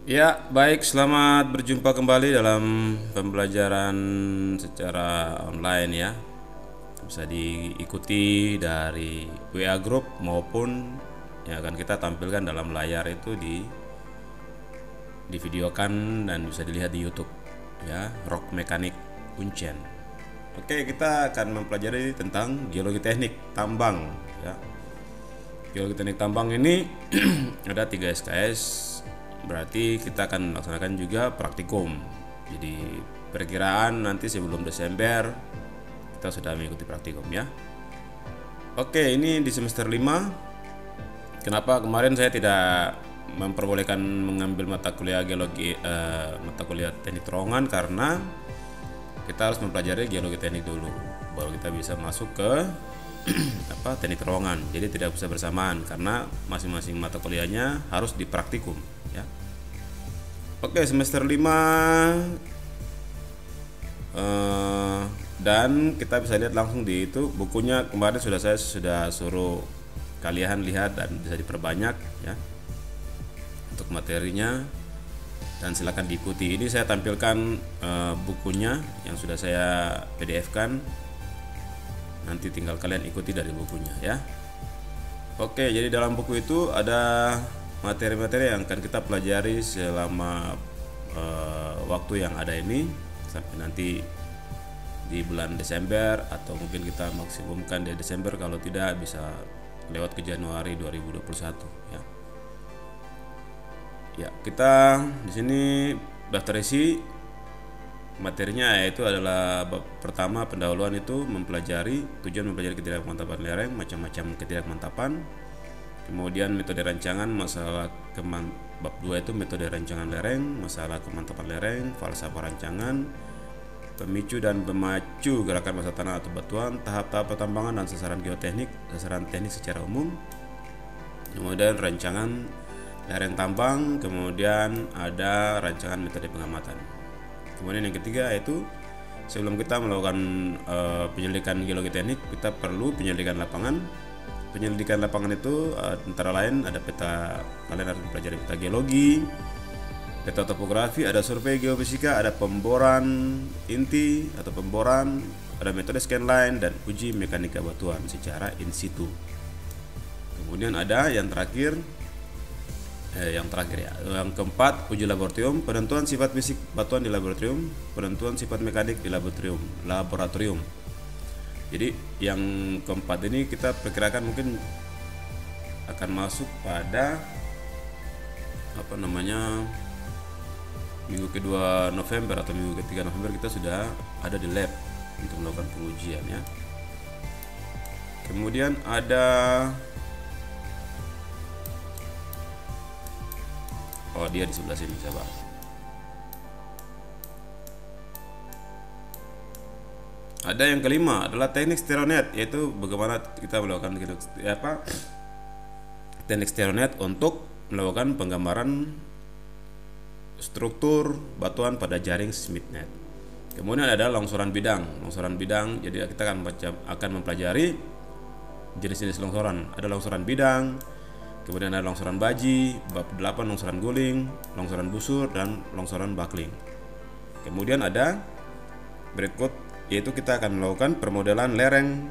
Ya, baik, selamat berjumpa kembali dalam pembelajaran secara online ya. Bisa diikuti dari WA Group maupun yang akan kita tampilkan dalam layar itu di videokan dan bisa dilihat di YouTube ya, Rock Mekanik Kuncen. Oke, kita akan mempelajari tentang geologi teknik tambang ya. Geologi teknik tambang ini ada 3 SKS, berarti kita akan melaksanakan juga praktikum. Jadi perkiraan nanti sebelum Desember kita sudah mengikuti praktikum ya. Oke, ini di semester 5. Kenapa kemarin saya tidak memperbolehkan mengambil mata kuliah geologi mata kuliah teknik terowongan? Karena kita harus mempelajari geologi teknik dulu, baru kita bisa masuk ke teknik terowongan. Jadi tidak bisa bersamaan karena masing-masing mata kuliahnya harus dipraktikum ya. Oke, semester 5 dan kita bisa lihat langsung di itu bukunya kemarin saya sudah suruh kalian lihat dan bisa diperbanyak ya untuk materinya, dan silakan diikuti. Ini saya tampilkan bukunya yang sudah saya PDF-kan. Nanti tinggal kalian ikuti dari bukunya ya. Oke, jadi dalam buku itu ada materi-materi yang akan kita pelajari selama waktu yang ada ini sampai nanti di bulan Desember, atau mungkin kita maksimumkan di Desember, kalau tidak bisa lewat ke Januari 2021 ya. Ya, kita di sini daftar isi materinya, yaitu adalah bab pertama pendahuluan, itu tujuan mempelajari ketidakmantapan lereng, macam-macam ketidakmantapan. Kemudian metode rancangan, bab 2 itu metode rancangan lereng, masalah kemantapan lereng, falsafah rancangan, pemicu dan pemacu gerakan massa tanah atau batuan, tahap-tahap pertambangan dan sasaran geoteknik, sasaran teknik secara umum. Kemudian rancangan lereng tambang, kemudian ada rancangan metode pengamatan. Kemudian yang ketiga yaitu sebelum kita melakukan penyelidikan geologi teknik, kita perlu penyelidikan lapangan. Penyelidikan lapangan itu antara lain ada peta, kalian harus mempelajari peta geologi, peta topografi, ada survei geofisika, ada pemboran inti atau pemboran, ada metode scanline, dan uji mekanika batuan secara in situ. Kemudian ada yang terakhir ya, yang keempat, uji laboratorium, penentuan sifat fisik batuan di laboratorium, penentuan sifat mekanik di laboratorium. Jadi yang keempat ini kita perkirakan mungkin akan masuk pada minggu kedua November atau minggu ketiga November, kita sudah ada di lab untuk melakukan pengujian ya. Kemudian ada dia di sebelah sini, coba. Ada yang kelima adalah teknik stereonet, yaitu bagaimana kita melakukan teknik stereonet untuk melakukan penggambaran struktur batuan pada jaring Smithnet. Kemudian ada longsoran bidang. Jadi kita akan mempelajari jenis-jenis longsoran. Ada longsoran bidang, kemudian ada longsoran baji, bab 8 longsoran guling, longsoran busur, dan longsoran buckling. Kemudian ada berikut, yaitu kita akan melakukan permodelan lereng.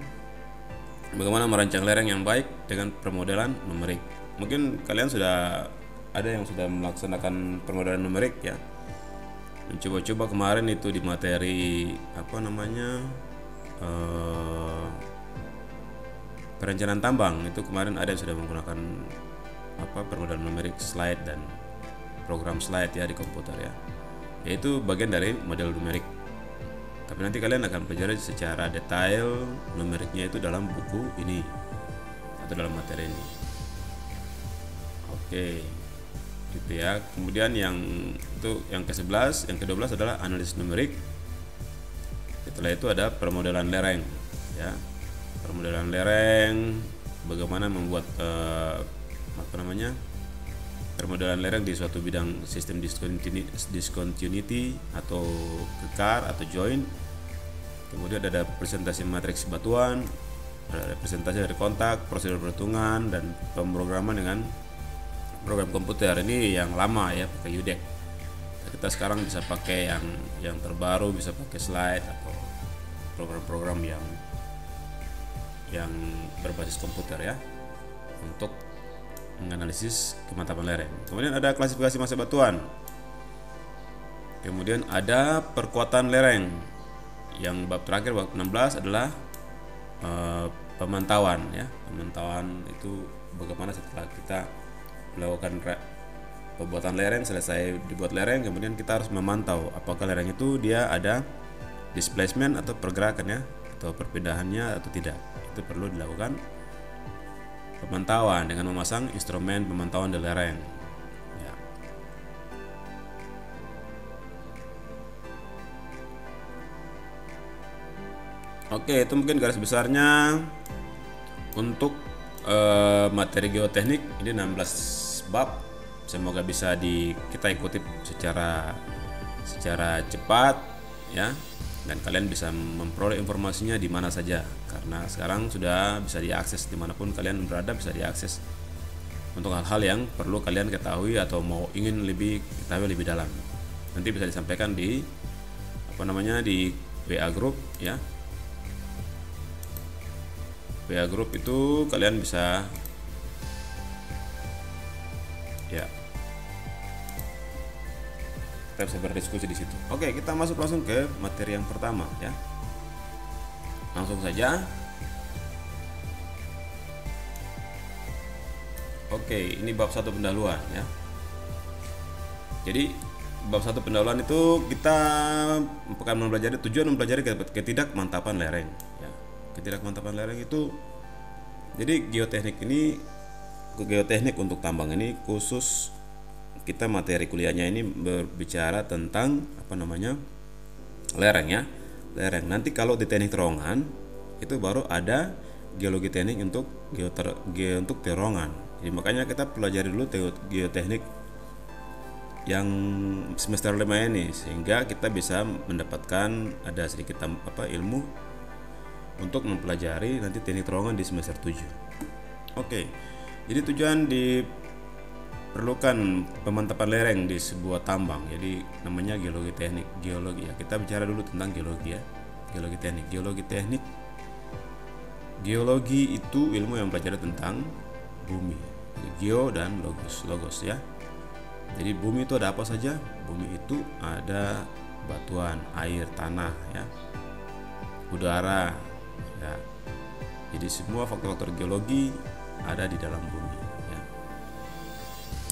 Bagaimana merancang lereng yang baik dengan permodelan numerik. Mungkin kalian sudah ada yang sudah melaksanakan permodelan numerik ya. Mencoba-coba kemarin itu di materi perencanaan tambang, itu kemarin ada yang sudah menggunakan permodelan numerik, slide dan program slide ya di komputer ya. Yaitu bagian dari model numerik. Tapi nanti kalian akan pelajari secara detail numeriknya itu dalam buku ini atau dalam materi ini. Oke, gitu ya. Kemudian yang ke-11, yang ke-12 adalah analisis numerik. Setelah itu ada permodelan lereng ya. Permodelan lereng, bagaimana membuat permodelan lereng di suatu bidang sistem discontinuity atau kekar atau joint. Kemudian ada presentasi matriks batuan, ada representasi dari kontak, prosedur perhitungan, dan pemrograman dengan program komputer ini yang lama ya, pakai UDEC. Kita sekarang bisa pakai yang terbaru, bisa pakai slide atau program-program yang berbasis komputer ya, untuk menganalisis kemantapan lereng. Kemudian ada klasifikasi massa batuan. Kemudian ada perkuatan lereng. Yang bab terakhir, bab 16 adalah pemantauan ya. Pemantauan itu bagaimana setelah kita melakukan pembuatan lereng, selesai dibuat lereng, kemudian kita harus memantau apakah lereng itu dia ada displacement atau pergerakan ya, atau perpindahannya atau tidak. Itu perlu dilakukan pemantauan dengan memasang instrumen pemantauan di lereng ya. Oke, itu mungkin garis besarnya untuk materi geoteknik. Ini 16 bab. Semoga bisa kita ikuti secara cepat ya, dan kalian bisa memperoleh informasinya di mana saja, karena sekarang sudah bisa diakses dimanapun kalian berada, bisa diakses untuk hal-hal yang perlu kalian ketahui atau ingin ketahui lebih dalam. Nanti bisa disampaikan di di WA group ya. WA group itu kalian bisa ya, kita bisa berdiskusi di situ. Oke, kita masuk langsung ke materi yang pertama ya. Langsung saja. Oke, ini bab 1 pendahuluan ya. Jadi bab 1 pendahuluan itu kita akan mempelajari ketidakmantapan lereng ya. Ketidakmantapan lereng itu, jadi geoteknik untuk tambang ini khusus kita materi kuliahnya ini berbicara tentang lereng ya. Lereng. Nanti kalau di teknik terowongan itu baru ada geologi teknik untuk untuk terowongan. Jadi makanya kita pelajari dulu geoteknik yang semester 5 ini, sehingga kita bisa mendapatkan ada sedikit ilmu untuk mempelajari nanti teknik terowongan di semester 7. Oke. Jadi tujuan diperlukan pemantapan lereng di sebuah tambang. Jadi namanya geologi teknik. Geologi ya. Kita bicara dulu tentang geologi ya. Geologi teknik. Geologi itu ilmu yang belajar tentang bumi. Geo dan logos ya. Jadi bumi itu ada apa saja? Bumi itu ada batuan, air, tanah ya, udara ya. Jadi semua faktor-faktor geologi ada di dalam bumi ya.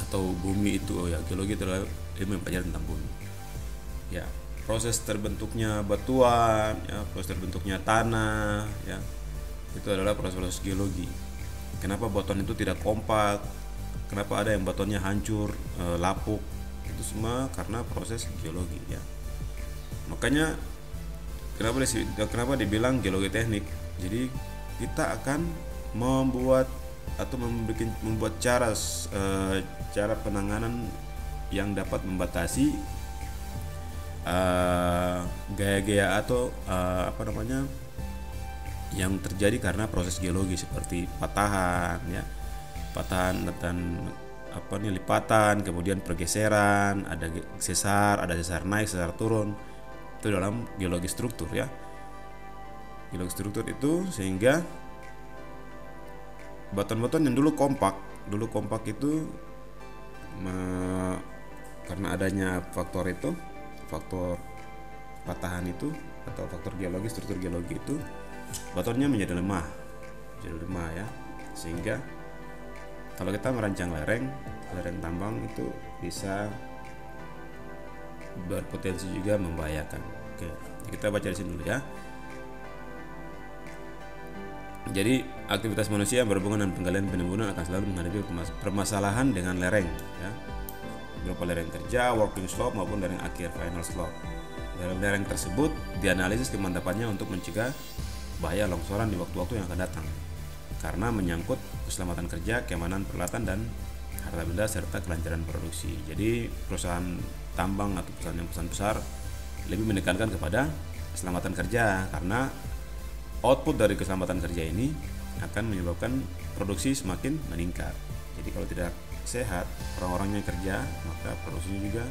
Atau bumi itu geologi itu adalah ilmu yang belajar tentang bumi ya. Proses terbentuknya batuan ya, proses terbentuknya tanah ya, itu adalah proses geologi. Kenapa batuan itu tidak kompak, kenapa ada yang batuannya hancur, lapuk, itu semua karena proses geologi ya. Makanya kenapa dibilang geologi teknik. Jadi kita akan membuat cara penanganan yang dapat membatasi gaya-gaya atau yang terjadi karena proses geologi, seperti patahan dan lipatan, kemudian pergeseran, ada sesar naik, sesar turun. Itu dalam geologi struktur ya. Geologi struktur itu sehingga batuan-batuan yang dulu kompak itu karena adanya faktor patahan itu atau faktor geologi, struktur geologi itu, batuannya menjadi lemah ya. Sehingga kalau kita merancang lereng tambang itu bisa berpotensi juga membahayakan. Oke, kita baca di sini dulu ya. Jadi aktivitas manusia yang berhubungan dengan penggalian penimbunan akan selalu menghadapi permasalahan dengan lereng ya. Berupa lereng kerja, working slope maupun lereng akhir, final slope. Dalam lereng tersebut dianalisis kemantapannya untuk mencegah bahaya longsoran di waktu-waktu yang akan datang, karena menyangkut keselamatan kerja, keamanan peralatan dan harta benda serta kelancaran produksi. Jadi perusahaan tambang atau perusahaan besar lebih menekankan kepada keselamatan kerja, karena output dari keselamatan kerja ini akan menyebabkan produksi semakin meningkat. Jadi kalau tidak sehat, orang-orangnya kerja, maka produksinya juga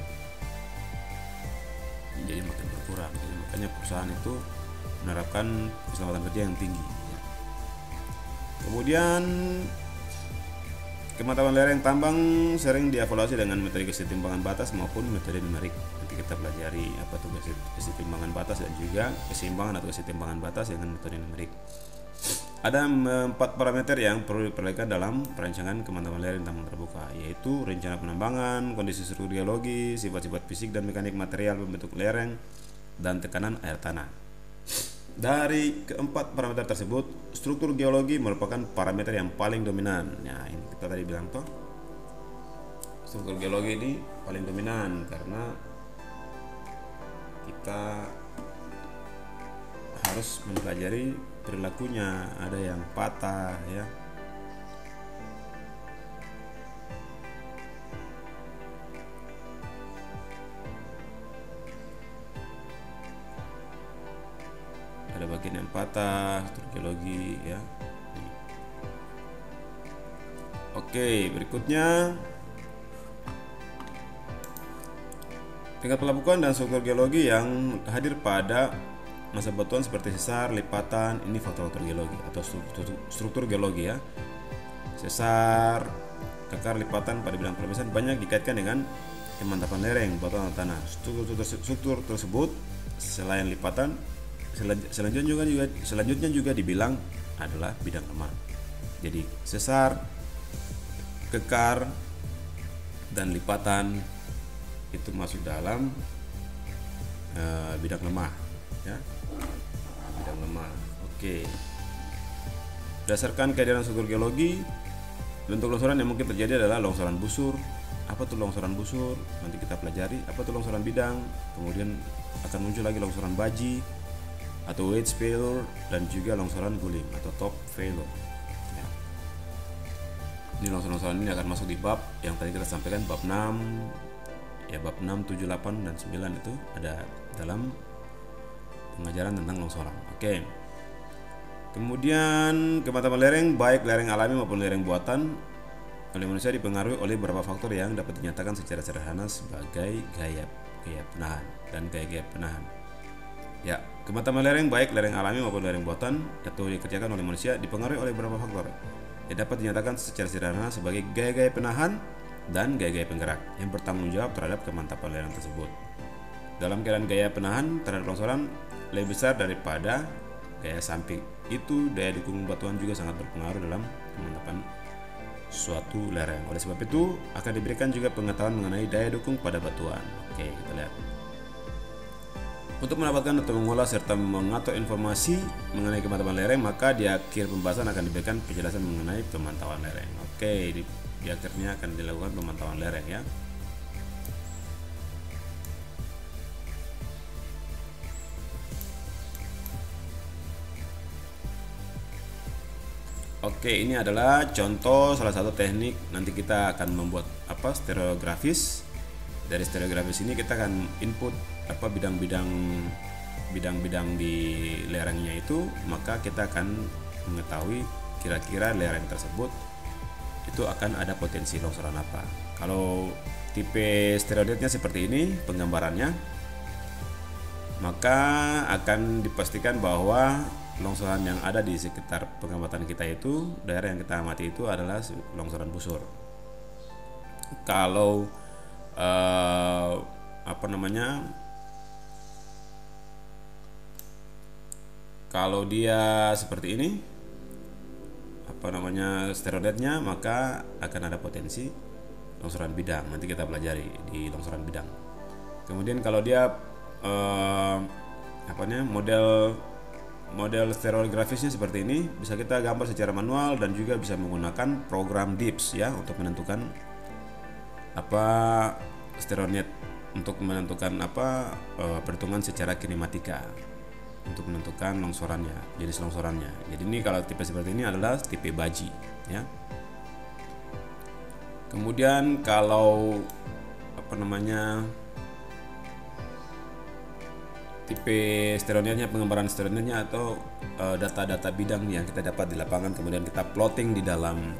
menjadi makin berkurang. Jadi makanya perusahaan itu menerapkan keselamatan kerja yang tinggi. Kemudian kemampuan lereng tambang sering dievaluasi dengan metode kesetimbangan batas maupun metode numerik. Nanti kita pelajari apa itu kesetimbangan batas dan juga keseimbangan atau kesetimbangan batas dengan metode numerik. Ada 4 parameter yang perlu diperhatikan dalam perancangan kemantauan lereng tambang terbuka, yaitu rencana penambangan, kondisi struktur geologi, sifat-sifat fisik dan mekanik material pembentuk lereng, dan tekanan air tanah. Dari keempat parameter tersebut, struktur geologi merupakan parameter yang paling dominan. Nah, ini kita tadi bilang toh, struktur geologi ini paling dominan karena kita harus mempelajari perilakunya. Ada yang patah ya, ada bagian yang patah, struktur geologi ya. Oke, berikutnya tingkat pelabuhan dan struktur geologi yang hadir pada masa batuan seperti sesar, lipatan, ini faktor-faktor geologi atau struktur geologi ya. Sesar, kekar, lipatan pada bidang pelapisan banyak dikaitkan dengan kemantapan lereng, batuan atau tanah. Struktur tersebut selain lipatan, selanjutnya juga dibilang adalah bidang lemah. Jadi sesar, kekar, dan lipatan itu masuk dalam bidang lemah ya. Bidang lemah. Oke. Berdasarkan kehadiran struktur geologi, bentuk longsoran yang mungkin terjadi adalah longsoran busur. Apa tuh longsoran busur? Nanti kita pelajari. Apa tuh longsoran bidang? Kemudian akan muncul lagi longsoran baji atau wedge failure, dan juga longsoran guling atau top failure ya. Ini longsoran ini akan masuk di bab yang tadi kita sampaikan, bab 6 ya, bab 6, 7, 8, dan 9 itu ada dalam pengajaran tentang longsoran. Oke. Kemudian kemantauan lereng, baik lereng alami maupun lereng buatan oleh manusia dipengaruhi oleh beberapa faktor yang dapat dinyatakan secara sederhana sebagai gaya penahan dan gaya penahan. Ya, kemantauan lereng baik lereng alami maupun lereng buatan atau dikerjakan oleh manusia dipengaruhi oleh beberapa faktor yang dapat dinyatakan secara sederhana sebagai gaya-gaya penahan dan gaya-gaya penggerak yang bertanggung jawab terhadap kemantapan lereng tersebut. Dalam keadaan gaya penahan terhadap longsoran lebih besar daripada gaya samping, itu daya dukung batuan juga sangat berpengaruh dalam kemantapan suatu lereng. Oleh sebab itu akan diberikan juga pengetahuan mengenai daya dukung pada batuan. Oke, kita lihat. Untuk mendapatkan atau mengolah serta mengatur informasi mengenai pemantauan lereng, maka di akhir pembahasan akan diberikan penjelasan mengenai pemantauan lereng. Oke, di akhirnya akan dilakukan pemantauan lereng ya. Oke, ini adalah contoh salah satu teknik. Nanti kita akan membuat stereografis. Dari stereografis ini kita akan input bidang-bidang di lerengnya itu, maka kita akan mengetahui kira-kira lereng tersebut itu akan ada potensi longsoran apa. Kalau tipe stereodetnya seperti ini penggambarannya, maka akan dipastikan bahwa longsoran yang ada di sekitar pengamatan kita itu, daerah yang kita amati itu adalah longsoran busur. Kalau kalau dia seperti ini stereodetnya, maka akan ada potensi longsoran bidang. Nanti kita pelajari di longsoran bidang. Kemudian kalau dia model stereografisnya seperti ini, bisa kita gambar secara manual dan juga bisa menggunakan program DIPS ya untuk menentukan stereonet, untuk menentukan perhitungan secara kinematika untuk menentukan longsorannya, jenis longsorannya. Jadi ini kalau tipe seperti ini adalah tipe baji ya. Kemudian kalau tipe stereonetnya, penggambaran stereonetnya atau data-data bidang yang kita dapat di lapangan, kemudian kita plotting di dalam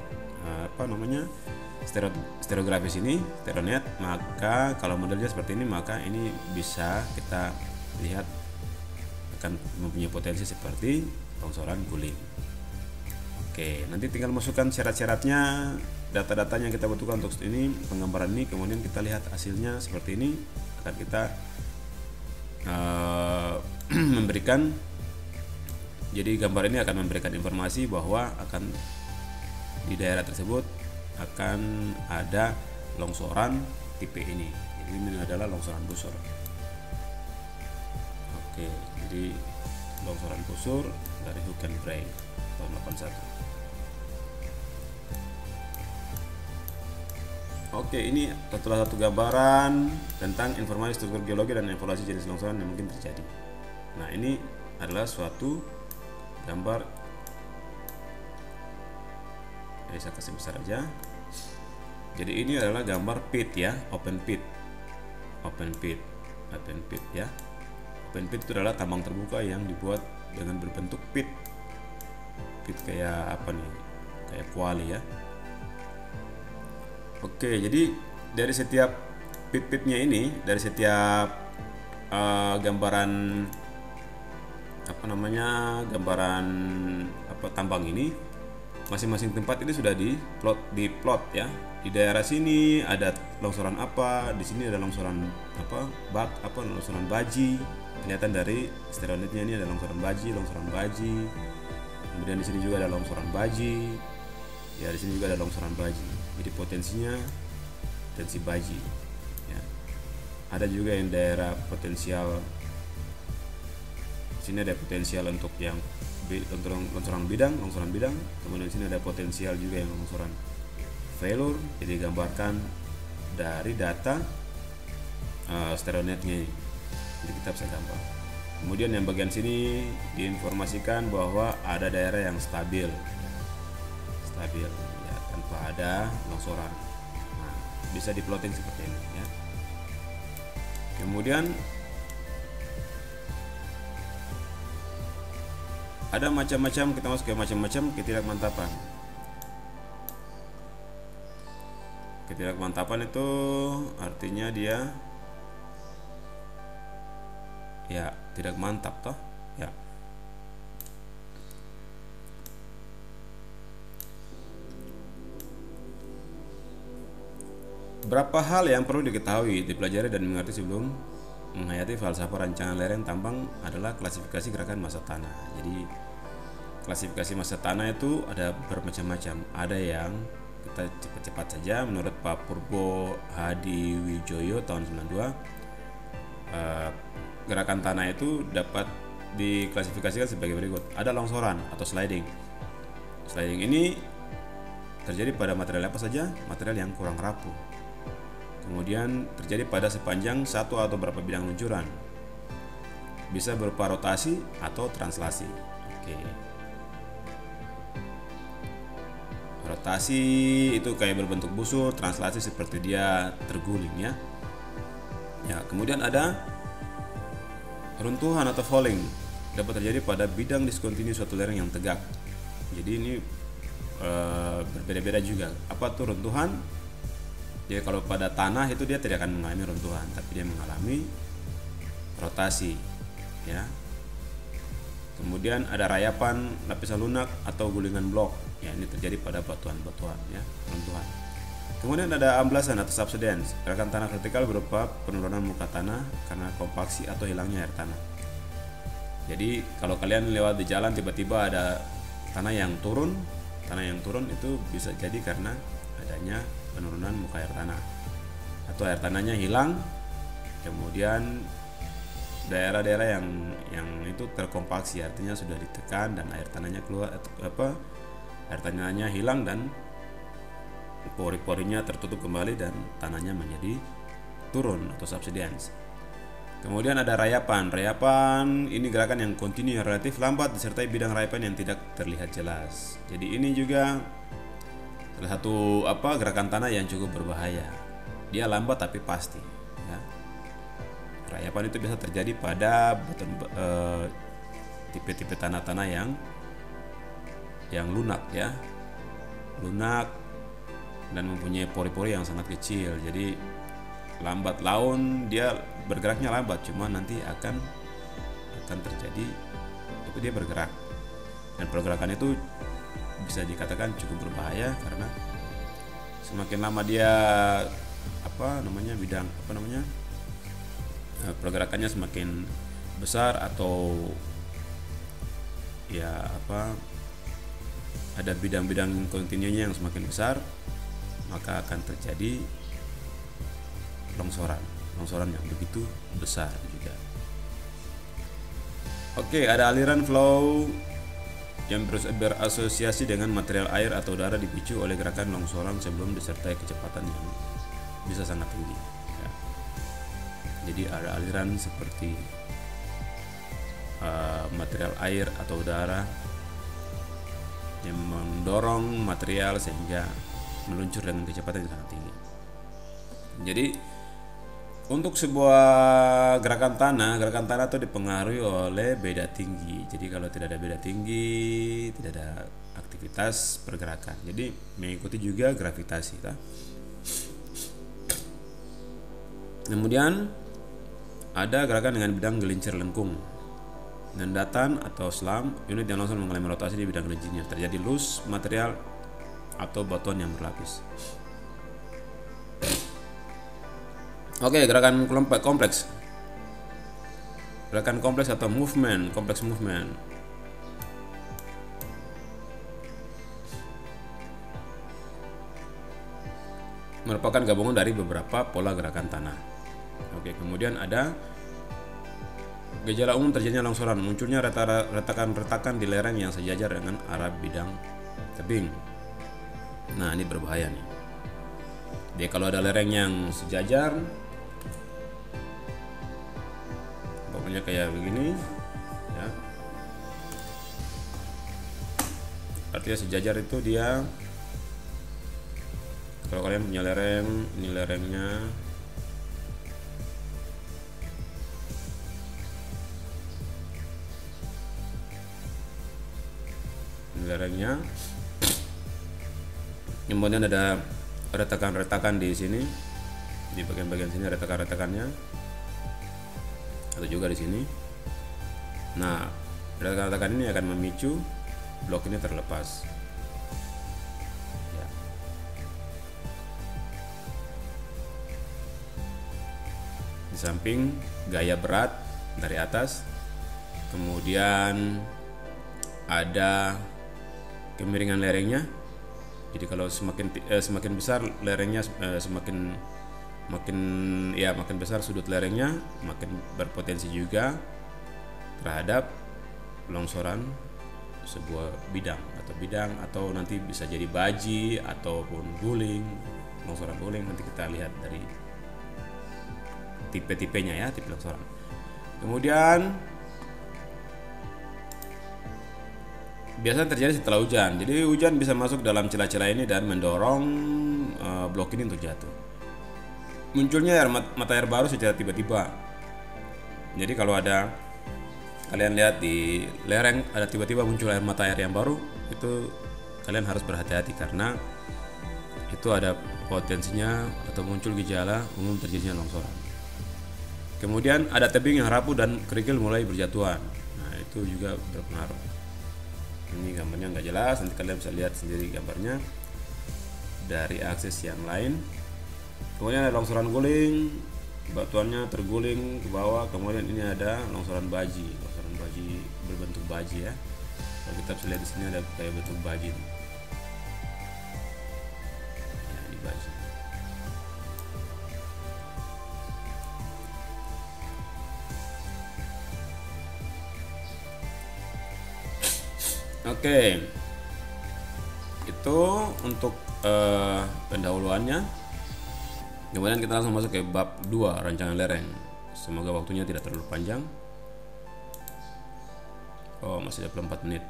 stereografis ini, stereonet, maka kalau modelnya seperti ini, maka ini bisa kita lihat akan mempunyai potensi seperti longsoran guling. Oke, nanti tinggal masukkan syarat-syaratnya, data-datanya yang kita butuhkan untuk ini penggambaran ini, kemudian kita lihat hasilnya seperti ini. Akan kita memberikan, jadi gambar ini akan memberikan informasi bahwa akan di daerah tersebut akan ada longsoran tipe ini. Jadi ini adalah longsoran busur. Oke, jadi longsoran busur dari Hülkenberg tahun 81. Oke, ini setelah satu gambaran tentang informasi struktur geologi dan evaluasi jenis longsoran yang mungkin terjadi. Nah, ini adalah suatu gambar. Jadi saya kasih besar aja. Jadi ini adalah gambar pit ya, open pit ya. Open pit itu adalah tambang terbuka yang dibuat dengan berbentuk pit kayak apa nih, kayak kuali ya. Oke, jadi dari setiap pit-pitnya ini, dari setiap gambaran gambaran tambang ini, masing-masing tempat ini sudah diplot ya. Di daerah sini ada longsoran apa, di sini ada longsoran longsoran baji. Kelihatan dari stereonetnya ini ada longsoran baji. Kemudian di sini juga ada longsoran baji. Ya, di sini juga ada longsoran baji. Jadi potensinya potensi baji. Ya. Ada juga yang daerah potensial. Di sini ada potensial untuk yang longsoran bidang. Kemudian di sini ada potensial juga yang longsoran failure. Jadi gambarkan dari data stereonetnya. Jadi kita bisa gambar. Kemudian yang bagian sini diinformasikan bahwa ada daerah yang stabil ya, tanpa ada longsoran. Nah, bisa diploting seperti ini ya. Kemudian ada macam-macam, kita masuk ke macam-macam ketidakmantapan. Ketidakmantapan itu artinya dia ya tidak mantap toh ya. Berapa hal yang perlu diketahui, dipelajari dan mengerti sebelum menghayati falsafah rancangan lereng tambang adalah klasifikasi gerakan massa tanah. Jadi klasifikasi massa tanah itu ada bermacam-macam. Ada yang kita cepat-cepat saja menurut Pak Purbo Hadi Wijoyo tahun 92, gerakan tanah itu dapat diklasifikasikan sebagai berikut. Ada longsoran atau sliding. Sliding ini terjadi pada material apa saja? Material yang kurang rapuh. Kemudian terjadi pada sepanjang satu atau beberapa bidang luncuran. Bisa berupa rotasi atau translasi. Oke. Rotasi itu kayak berbentuk busur, translasi seperti dia terguling ya. Ya, kemudian ada runtuhan atau falling. Dapat terjadi pada bidang diskontinu suatu lereng yang tegak. Jadi ini berbeda-beda juga. Apa tuh runtuhan? Jadi kalau pada tanah itu dia tidak akan mengalami runtuhan, tapi dia mengalami rotasi ya. Kemudian ada rayapan, lapisan lunak atau gulingan blok. Ya, ini terjadi pada batuan-batuan ya, runtuhan. Kemudian ada amblasan atau subsidence, gerakan tanah vertikal berupa penurunan muka tanah karena kompaksi atau hilangnya air tanah. Jadi kalau kalian lewat di jalan tiba-tiba ada tanah yang turun itu bisa jadi karena adanya penurunan muka air tanah atau air tanahnya hilang. Kemudian daerah-daerah yang itu terkompaksi, artinya sudah ditekan dan air tanahnya keluar air tanahnya hilang dan pori-porinya tertutup kembali dan tanahnya menjadi turun atau subsidence. Kemudian ada rayapan. Rayapan ini gerakan yang kontinu yang relatif lambat disertai bidang rayapan yang tidak terlihat jelas. Jadi ini juga salah satu gerakan tanah yang cukup berbahaya. Dia lambat tapi pasti ya. Rayapan itu bisa terjadi pada tipe-tipe tanah-tanah yang lunak ya. Lunak dan mempunyai pori-pori yang sangat kecil. Jadi lambat laun, dia bergeraknya lambat, cuma nanti akan terjadi itu dia bergerak, dan pergerakan itu bisa dikatakan cukup berbahaya karena semakin lama dia pergerakannya semakin besar atau ada bidang-bidang kontinunya yang semakin besar, maka akan terjadi longsoran yang begitu besar juga. Oke, ada aliran flow yang berasosiasi dengan material air atau udara dipicu oleh gerakan longsoran sebelum disertai kecepatan yang bisa sangat tinggi. Ya. Jadi ada aliran seperti material air atau udara yang mendorong material sehingga meluncur dengan kecepatan yang sangat tinggi. Jadi untuk sebuah gerakan tanah itu dipengaruhi oleh beda tinggi. Jadi kalau tidak ada beda tinggi, tidak ada aktivitas pergerakan. Jadi mengikuti juga gravitasi. Kemudian ada gerakan dengan bidang gelincir lengkung. Landatan atau slam, unit yang langsung mengalami rotasi di bidang gelincirnya. Terjadi loose material atau batuan yang berlapis. Oke, gerakan kompleks. Gerakan kompleks atau kompleks movement. Merupakan gabungan dari beberapa pola gerakan tanah. Oke, kemudian ada gejala umum terjadinya longsoran, munculnya retakan-retakan di lereng yang sejajar dengan arah bidang tebing. Nah, ini berbahaya nih. Jadi kalau ada lereng yang sejajar, pokoknya kayak begini, ya. Artinya sejajar itu dia, kalau kalian punya lereng, ini lerengnya. Kemudian ada retakan-retakan di sini, di bagian-bagian sini retakan-retakannya, atau juga di sini. Nah, retakan-retakan ini akan memicu blok ini terlepas. Ya. Di samping gaya berat dari atas, kemudian ada kemiringan lerengnya. Jadi kalau semakin besar lerengnya, makin besar sudut lerengnya, makin berpotensi juga terhadap longsoran sebuah bidang atau nanti bisa jadi baji ataupun guling, longsoran guling. Nanti kita lihat dari tipe-tipenya ya, tipe longsoran. Kemudian biasanya terjadi setelah hujan. Jadi hujan bisa masuk dalam celah-celah ini dan mendorong blok ini untuk jatuh. Munculnya mata air baru secara tiba-tiba. Jadi kalau ada, kalian lihat di lereng ada tiba-tiba muncul mata air yang baru, itu kalian harus berhati-hati karena itu ada potensinya atau muncul gejala umum terjadinya longsoran. Kemudian ada tebing yang rapuh dan kerikil mulai berjatuhan. Nah, itu juga berpengaruh. Ini gambarnya nggak jelas, nanti kalian bisa lihat sendiri gambarnya dari akses yang lain. Kemudian ada longsoran guling, batuannya terguling ke bawah. Kemudian ini ada longsoran baji berbentuk baji ya. Kalau kita bisa lihat di sini ada kayak bentuk baji. Ya, ini baji. Oke, itu untuk pendahuluannya. Kemudian kita langsung masuk ke bab 2, rancangan lereng. Semoga waktunya tidak terlalu panjang. Oh, masih ada 4 menit.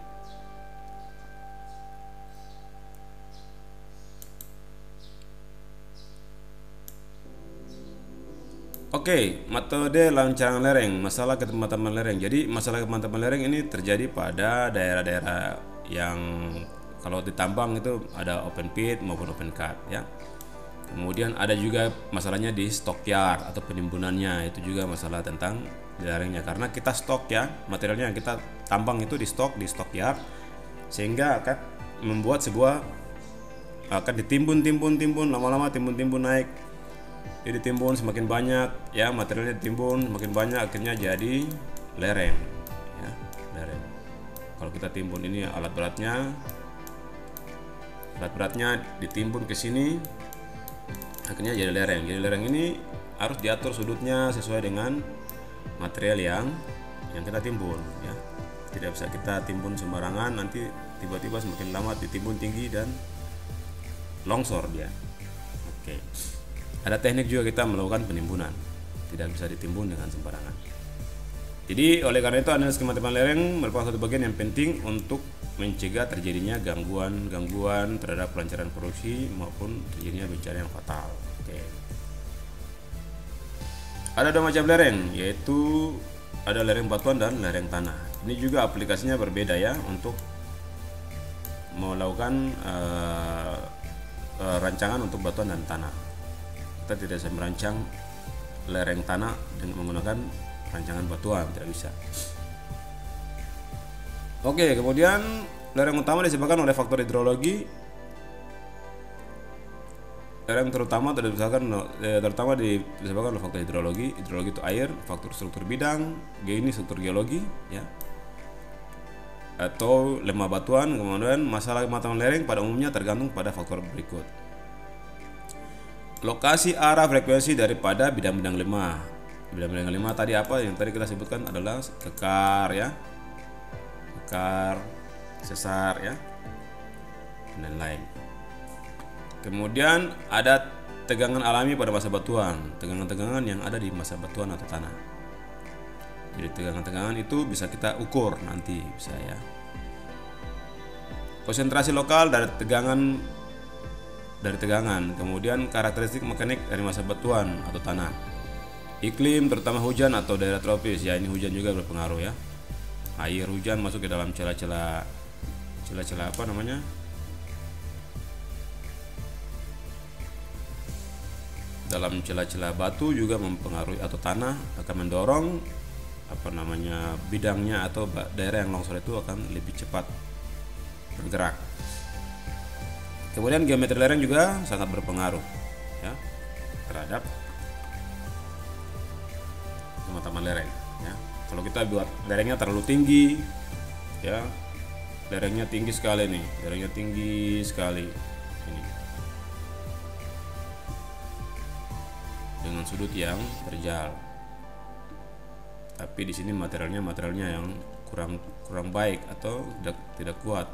Oke, metode rancangan lereng, masalah kemantapan lereng. Jadi masalah kemantapan lereng ini terjadi pada daerah-daerah yang Kalau di tambang itu ada open pit maupun open cut ya. Kemudian ada juga masalahnya di stockyard atau penimbunannya, itu juga masalah tentang lerengnya, karena kita stok ya, materialnya yang kita tambang itu di stockyard, sehingga akan membuat sebuah akan ditimbun lama-lama timbun naik. Jadi ditimbun semakin banyak ya, materialnya ditimbun semakin banyak, akhirnya jadi lereng ya, lereng. Kalau kita timbun ini alat beratnya ditimbun ke sini, akhirnya jadi lereng. Jadi lereng ini harus diatur sudutnya sesuai dengan material yang kita timbun ya. Tidak bisa kita timbun sembarangan, nanti tiba-tiba semakin lama ditimbun tinggi dan longsor dia. Oke. Ada teknik juga kita melakukan penimbunan, tidak bisa ditimbun dengan sembarangan. Jadi oleh karena itu analisis kematian lereng merupakan satu bagian yang penting untuk mencegah terjadinya gangguan terhadap kelancaran produksi maupun terjadinya bencana yang fatal. Oke. Ada dua macam lereng, yaitu ada lereng batuan dan lereng tanah. Ini juga aplikasinya berbeda ya, untuk melakukan rancangan untuk batuan dan tanah. Kita tidak bisa merancang lereng tanah dengan menggunakan rancangan batuan, tidak bisa. Oke, kemudian lereng utama disebabkan oleh faktor hidrologi. Lereng terutama disebabkan oleh faktor hidrologi. Hidrologi itu air, faktor struktur bidang, ini struktur geologi ya, atau lemah batuan. Kemudian masalah kematian lereng pada umumnya tergantung pada faktor berikut: lokasi, arah, frekuensi daripada bidang-bidang lemah. Bidang-bidang lemah tadi apa yang tadi kita sebutkan adalah kekar ya, sesar ya, dan lain-lain. Kemudian ada tegangan alami pada masa batuan, tegangan-tegangan yang ada di masa batuan atau tanah. Jadi tegangan-tegangan itu bisa kita ukur nanti, bisa ya. Konsentrasi lokal dari tegangan, kemudian karakteristik mekanik dari masa batuan atau tanah. Iklim terutama hujan atau daerah tropis ya, ini hujan juga berpengaruh ya. Air hujan masuk ke dalam celah-celah apa namanya? Dalam celah-celah batu juga mempengaruhi, atau tanah akan mendorong apa namanya bidangnya atau daerah yang longsor itu akan lebih cepat bergerak. Kemudian geometri lereng juga sangat berpengaruh ya terhadap kemataman lereng ya. Kalau kita buat lerengnya terlalu tinggi ya, lerengnya tinggi sekali nih, lerengnya tinggi sekali ini, dengan sudut yang terjal, tapi di sini materialnya yang kurang baik atau tidak kuat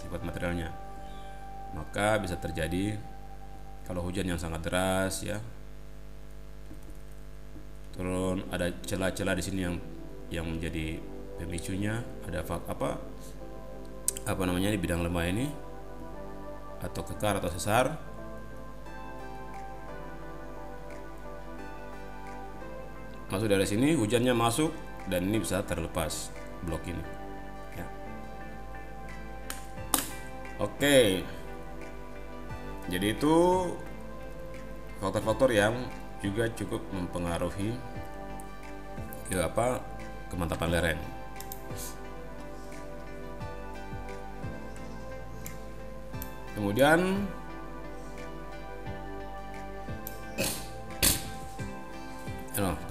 sifat materialnya, maka bisa terjadi kalau hujan yang sangat deras ya. Turun ada celah-celah di sini yang menjadi pemicunya, ada apa namanya di bidang lemah ini atau kekar atau sesar. Masuk dari sini, hujannya masuk dan ini bisa terlepas blok ini ya. Oke, jadi itu faktor-faktor yang juga cukup mempengaruhi kemantapan lereng. Kemudian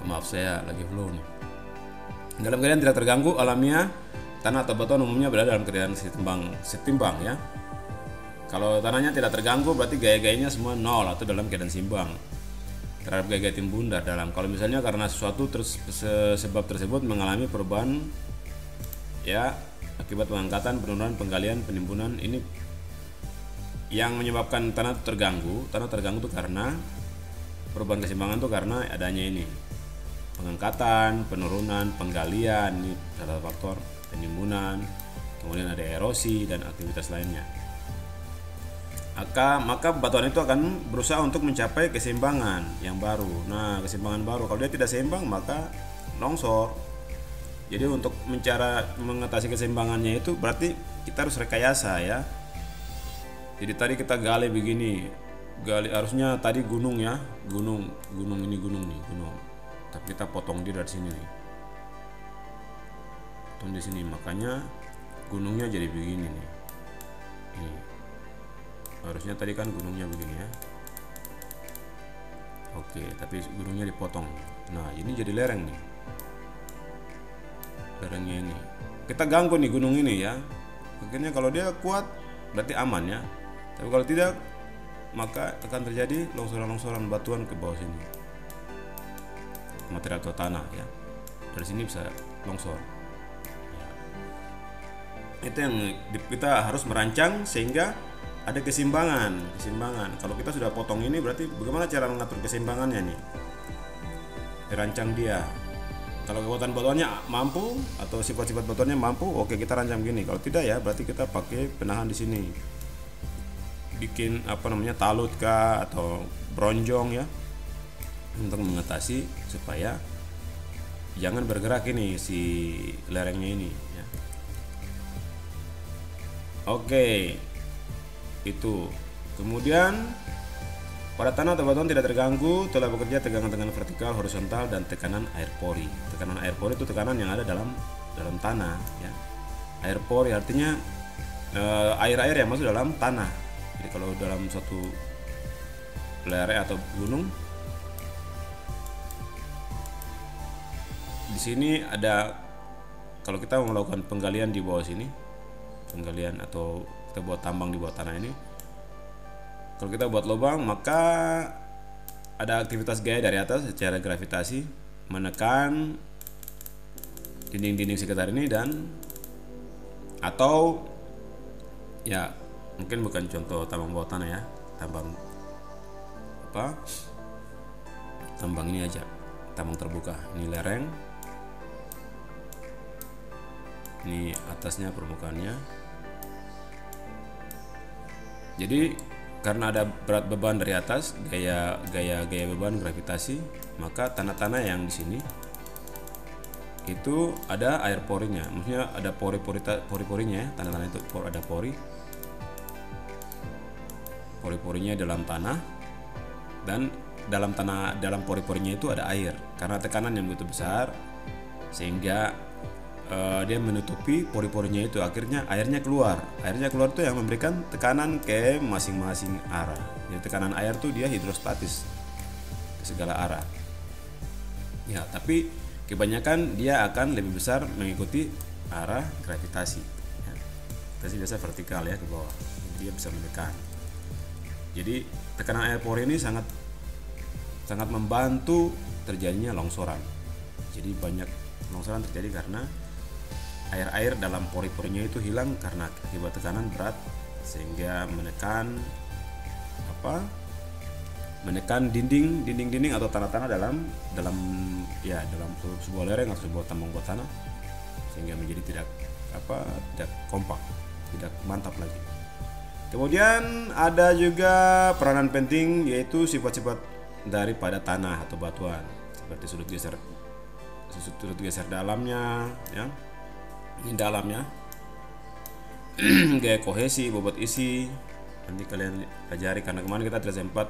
maaf saya lagi flu nih. Dalam keadaan tidak terganggu alamiah, tanah atau batuan umumnya berada dalam keadaan setimbang ya. Kalau tanahnya tidak terganggu berarti gaya-gayanya semua nol atau dalam keadaan seimbang terhadap gaya-gaya timbun dalam. Kalau misalnya karena sesuatu sebab tersebut mengalami perubahan ya akibat pengangkatan, penurunan, penggalian, penimbunan, ini yang menyebabkan tanah terganggu. Tanah terganggu itu karena perubahan keseimbangan itu karena adanya ini pengangkatan, penurunan, penggalian, ini salah satu faktor, penimbunan, kemudian ada erosi dan aktivitas lainnya. Maka batuan itu akan berusaha untuk mencapai keseimbangan yang baru. Nah, keseimbangan baru kalau dia tidak seimbang maka longsor. Jadi untuk mengatasi keseimbangannya itu berarti kita harus rekayasa ya. Jadi tadi kita gali begini, gali harusnya tadi gunung ya, gunung ini gunung nih, gunung. Tapi kita potong dia dari sini nih, potong di sini, makanya gunungnya jadi begini nih. Ini harusnya tadi kan gunungnya begini ya. Oke, tapi gunungnya dipotong. Nah, ini jadi lereng nih. Lerengnya ini. Kita ganggu nih gunung ini ya. Akhirnya kalau dia kuat berarti aman ya. Tapi kalau tidak, maka akan terjadi longsoran-longsoran batuan ke bawah sini. Material atau tanah ya. Dari sini bisa longsor. Ya. Itu yang kita harus merancang sehingga ada keseimbangan. Kalau kita sudah potong ini berarti bagaimana cara mengatur keseimbangannya nih? Dirancang dia. Kalau kekuatan batuannya mampu atau sifat-sifat batuannya mampu, oke kita rancang gini. Kalau tidak ya berarti kita pakai penahan di sini. Bikin talut kah atau bronjong ya, untuk mengatasi supaya jangan bergerak ini si lerengnya ini ya. Oke. Itu. Kemudian pada tanah atau batuan tidak terganggu telah bekerja tegangan vertikal, horizontal, dan tekanan air pori. Tekanan air pori itu tekanan yang ada dalam tanah ya. Air pori artinya air-air yang masuk dalam tanah. Jadi kalau dalam suatu lereng atau gunung, di sini ada, kalau kita melakukan penggalian di bawah sini, penggalian atau kita buat tambang di bawah tanah ini, kalau kita buat lubang maka ada aktivitas gaya dari atas secara gravitasi menekan dinding-dinding sekitar ini, dan atau ya mungkin bukan contoh tambang bawah tanah ya, tambang ini aja, tambang terbuka. Ini lereng, ini atasnya permukaannya. Jadi karena ada berat beban dari atas, gaya beban gravitasi, maka tanah-tanah yang di sini itu ada air porinya, maksudnya ada pori-porinya ya. Tanah-tanah itu ada pori-porinya dalam tanah, dan dalam pori-porinya itu ada air karena tekanan yang begitu besar sehingga dia menutupi pori-porinya itu, akhirnya airnya keluar itu yang memberikan tekanan ke masing-masing arah. Jadi tekanan air tuh dia hidrostatis ke segala arah ya, tapi kebanyakan dia akan lebih besar mengikuti arah gravitasi ya. Gravitasi biasa vertikal ya, ke bawah, jadi dia bisa menekan. Jadi tekanan air pori ini sangat membantu terjadinya longsoran. Jadi banyak longsoran terjadi karena air dalam pori-porinya itu hilang karena akibat tekanan berat, sehingga menekan dinding atau tanah-tanah dalam sebuah lereng atau sebuah tambang bawah tanah, sehingga menjadi tidak kompak, tidak mantap lagi. Kemudian ada juga peranan penting, yaitu sifat-sifat daripada tanah atau batuan, seperti sudut geser dalamnya ya. Ini dalamnya gaya kohesi, bobot isi, nanti kalian pelajari karena kemarin kita tidak sempat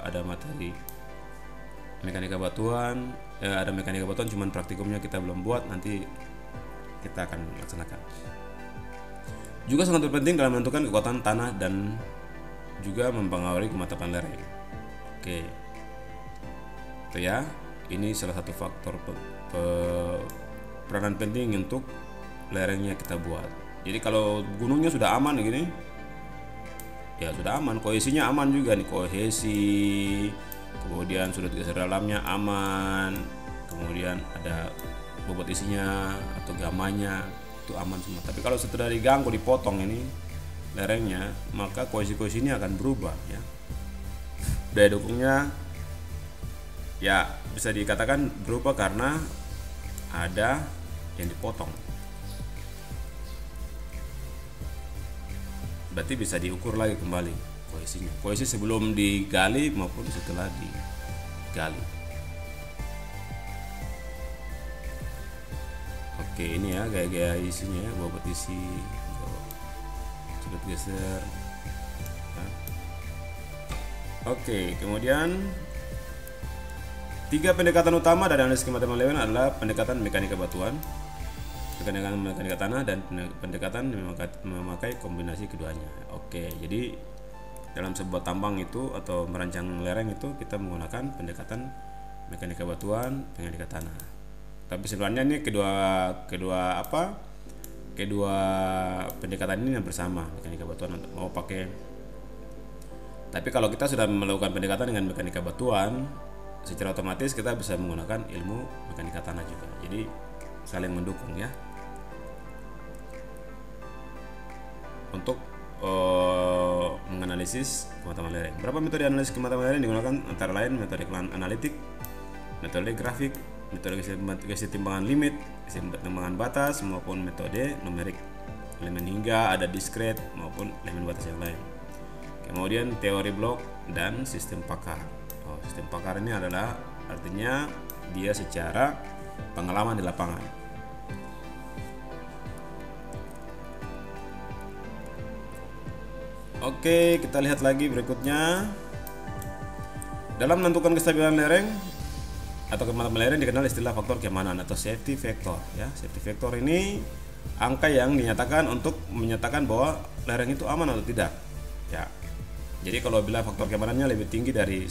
ada materi mekanika batuan, ada mekanika batuan, cuman praktikumnya kita belum buat, nanti kita akan laksanakan. Juga sangat penting dalam menentukan kekuatan tanah dan juga mempengaruhi kemantapan lereng. Oke, itu ya, ini salah satu faktor peranan penting untuk lerengnya kita buat. Jadi kalau gunungnya sudah aman gini, ya sudah aman, kohesinya aman juga nih, kohesi, kemudian sudut geser dalamnya aman, kemudian ada bobot isinya atau gamanya itu aman semua. Tapi kalau setelah diganggu, dipotong ini lerengnya, maka kohesi ini akan berubah ya. Daya dukungnya ya bisa dikatakan berubah karena ada yang dipotong. Berarti bisa diukur lagi kembali kohesinya, kohesi sebelum digali maupun setelah digali. Oke, ini ya gaya-gaya isinya ya, bobot isi, sudut geser, Oke, kemudian tiga pendekatan utama dari analisis kematapan lereng adalah pendekatan mekanika batuan, pendekatan mekanika tanah, dan pendekatan memakai kombinasi keduanya. Oke, jadi dalam sebuah tambang itu atau merancang lereng itu kita menggunakan pendekatan mekanika batuan, mekanika tanah. Tapi sebenarnya ini kedua pendekatan ini yang bersama, mekanika batuan mau pakai. Tapi kalau kita sudah melakukan pendekatan dengan mekanika batuan, secara otomatis kita bisa menggunakan ilmu mekanika tanah juga. Jadi saling mendukung ya. Untuk menganalisis kematapan lereng. Berapa metode analisis kematapan lereng digunakan? Antara lain metode analitik, metode grafik, metode kesetimbangan limit, kesetimbangan batas, maupun metode numerik elemen hingga ada diskret maupun elemen batas yang lain. Kemudian teori blok dan sistem pakar. Sistem pakar ini adalah artinya dia secara pengalaman di lapangan. Oke, kita lihat lagi berikutnya. Dalam menentukan kestabilan lereng atau kematapan lereng dikenal istilah faktor keamanan atau safety factor ya. Safety factor ini angka yang dinyatakan untuk menyatakan bahwa lereng itu aman atau tidak ya. Jadi kalau bila faktor keamanannya lebih tinggi dari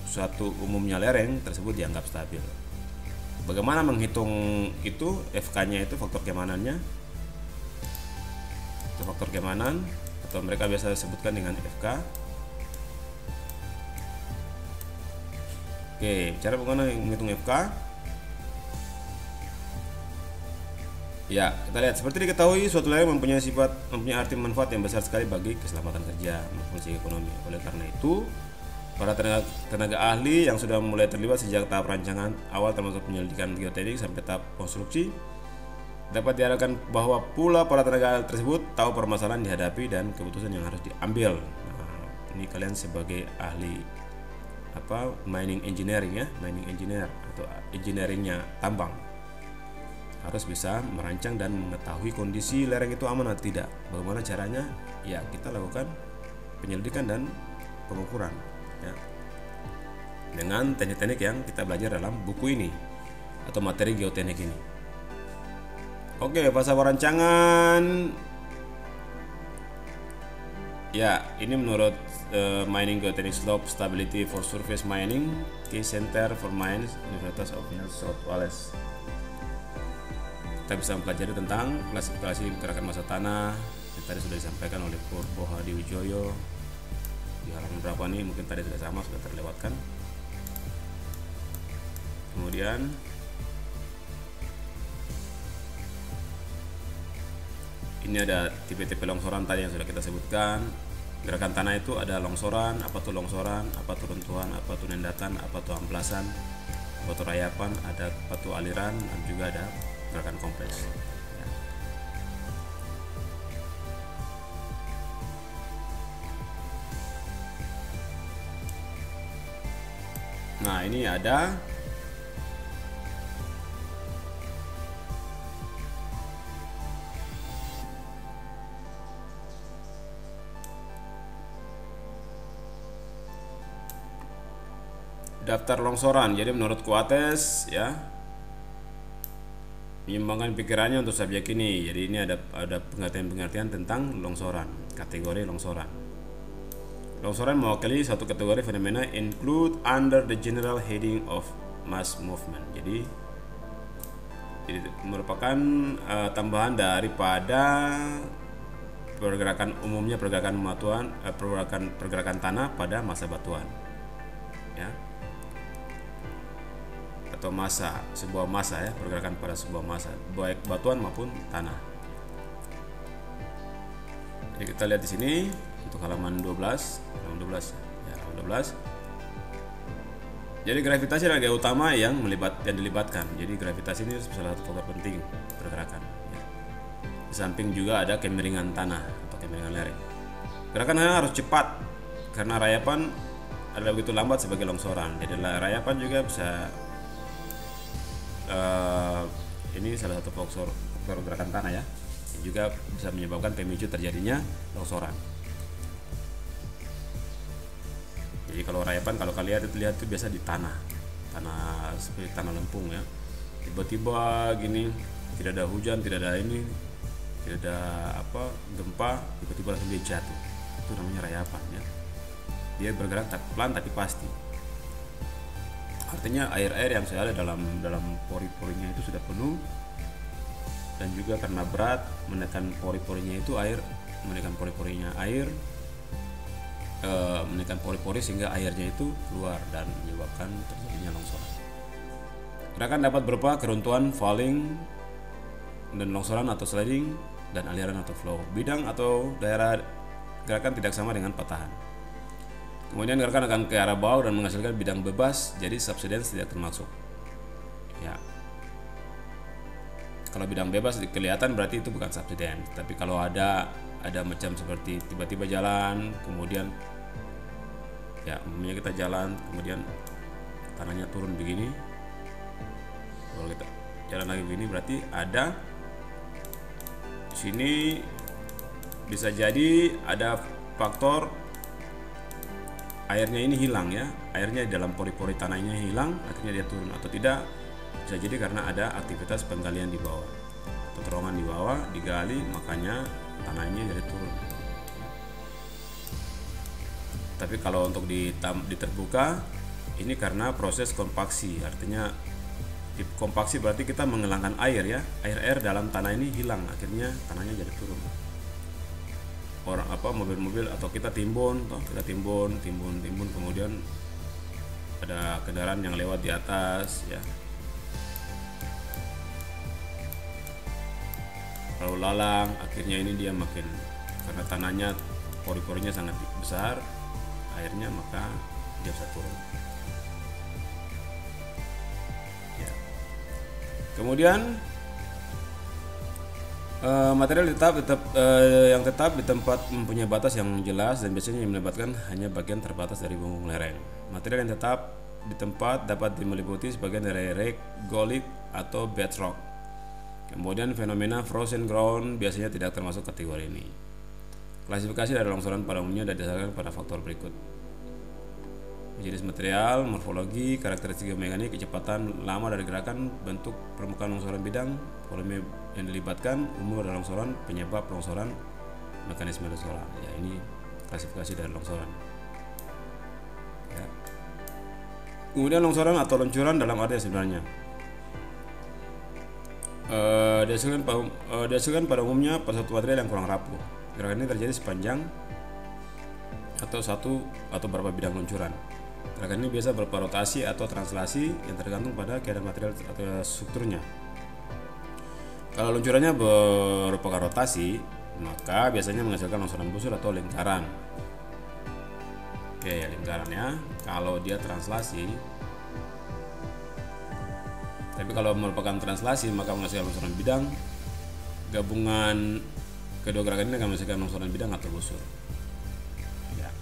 suatu umumnya lereng tersebut dianggap stabil. Bagaimana menghitung itu? FK-nya itu faktor keamanannya. Itu faktor keamanan atau mereka biasa sebutkan dengan FK. Oke, cara bagaimana menghitung FK? Ya, kita lihat seperti diketahui suatu lereng mempunyai arti manfaat yang besar sekali bagi keselamatan kerja maupun segi ekonomi. Oleh karena itu, para tenaga ahli yang sudah mulai terlibat sejak tahap rancangan awal termasuk penyelidikan geoteknik sampai tahap konstruksi dapat diharapkan bahwa pula para tenaga ahli tersebut tahu permasalahan dihadapi dan keputusan yang harus diambil. Nah, ini kalian sebagai ahli mining engineering ya, mining engineer atau engineeringnya tambang harus bisa merancang dan mengetahui kondisi lereng itu aman atau tidak. Bagaimana caranya? Ya, kita lakukan penyelidikan dan pengukuran ya, dengan teknik-teknik yang kita belajar dalam buku ini atau materi geoteknik ini. Oke, fase perancangan. Ya, ini menurut Mining Geotechnic Slope Stability for Surface Mining, Key Center for Mines, Universitas of New South Wales. Kita bisa mempelajari tentang klasifikasi gerakan massa tanah yang tadi sudah disampaikan oleh Purbo Hadi Wijoyo di halaman berapa nih, mungkin tadi sudah terlewatkan. Kemudian ini ada tipe-tipe longsoran tadi yang sudah kita sebutkan. Gerakan tanah itu ada longsoran, apa tuh longsoran, apa tuh runtuhan, apa tuh nendatan, apa tuh amplasan, apa tuh rayapan, ada apa tuh aliran, dan juga ada gerakan kompleks ya. Nah, ini ada daftar longsoran. Jadi menurut Coates ya, menyumbangkan pikirannya untuk subjek ini. Jadi ini ada pengertian-pengertian tentang longsoran, kategori longsoran. Longsoran mewakili suatu kategori fenomena include under the general heading of mass movement. Jadi merupakan tambahan daripada pergerakan umumnya, pergerakan tanah pada masa batuan ya, atau massa, sebuah massa ya, pergerakan pada sebuah massa baik batuan maupun tanah. Jadi kita lihat di sini untuk halaman 12 ya, halaman 12. Jadi gravitasi adalah gaya utama yang dilibatkan. Jadi gravitasi ini salah satu faktor penting pergerakan ya. Di samping juga ada kemiringan tanah atau kemiringan lereng. Gerakan harus cepat karena rayapan adalah begitu lambat sebagai longsoran. Jadi rayapan juga bisa ini salah satu faktor gerakan tanah ya, yang juga bisa menyebabkan pemicu terjadinya longsoran. Jadi kalau rayapan, kalau kalian lihat itu biasa di tanah seperti tanah lempung ya. Tiba-tiba gini, tidak ada hujan, tidak ada ini, tidak ada gempa, tiba-tiba langsung dia jatuh. Itu namanya rayapan ya. Dia bergerak pelan tapi pasti. Artinya air-air yang ada dalam pori-porinya itu sudah penuh, dan juga karena berat menekan pori-porinya itu menekan pori-pori sehingga airnya itu keluar dan menyebabkan terjadinya longsoran. Gerakan dapat berupa keruntuhan, falling, dan longsoran atau sliding, dan aliran atau flow. Bidang atau daerah gerakan tidak sama dengan patahan. Kemudian gerakan akan ke arah bawah dan menghasilkan bidang bebas, jadi subsidence tidak termasuk. Ya. Kalau bidang bebas kelihatan berarti itu bukan subsidence. Tapi kalau ada macam seperti tiba-tiba jalan, kemudian ya umumnya kita jalan, kemudian tanahnya turun begini. Kalau kita jalan lagi begini berarti ada di sini bisa jadi ada faktor airnya ini hilang ya, airnya dalam pori-pori tanahnya hilang, akhirnya dia turun, atau tidak bisa jadi karena ada aktivitas penggalian di bawah atau terowongan di bawah digali, makanya tanahnya jadi turun. Tapi kalau untuk di terbuka ini karena proses kompaksi, artinya kompaksi berarti kita menghilangkan air ya, air dalam tanah ini hilang, akhirnya tanahnya jadi turun. Mobil-mobil atau kita timbun, kemudian ada kendaraan yang lewat di atas ya, lalu lalang, akhirnya ini dia makin, karena tanahnya pori-porinya sangat besar airnya, maka dia bisa turun ya. Kemudian material yang tetap di tempat mempunyai batas yang jelas dan biasanya melibatkan hanya bagian terbatas dari punggung lereng. Material yang tetap di tempat dapat meliputi sebagian dari regolith atau bedrock. Kemudian fenomena frozen ground biasanya tidak termasuk kategori ini. Klasifikasi dari longsoran pada umumnya didasarkan pada faktor berikut: jenis material, morfologi, karakteristik geomekanik, kecepatan lama dari gerakan, bentuk permukaan longsoran bidang, volume yang dilibatkan, umur dari longsoran, penyebab longsoran, mekanisme longsoran. Ya, ini klasifikasi dari longsoran. Ya. Kemudian longsoran atau luncuran dalam arti sebenarnya dihasilkan pada umumnya pada suatu material yang kurang rapuh. Gerakan ini terjadi sepanjang atau satu atau beberapa bidang luncuran. Gerakan ini biasa berupa rotasi atau translasi yang tergantung pada keadaan material atau strukturnya. Kalau luncurannya berupa rotasi, maka biasanya menghasilkan longsoran busur atau lingkaran. Oke, lingkarannya. Kalau dia translasi, tapi kalau merupakan translasi maka menghasilkan longsoran bidang. Gabungan kedua gerakan ini akan menghasilkan longsoran bidang atau busur. Ya.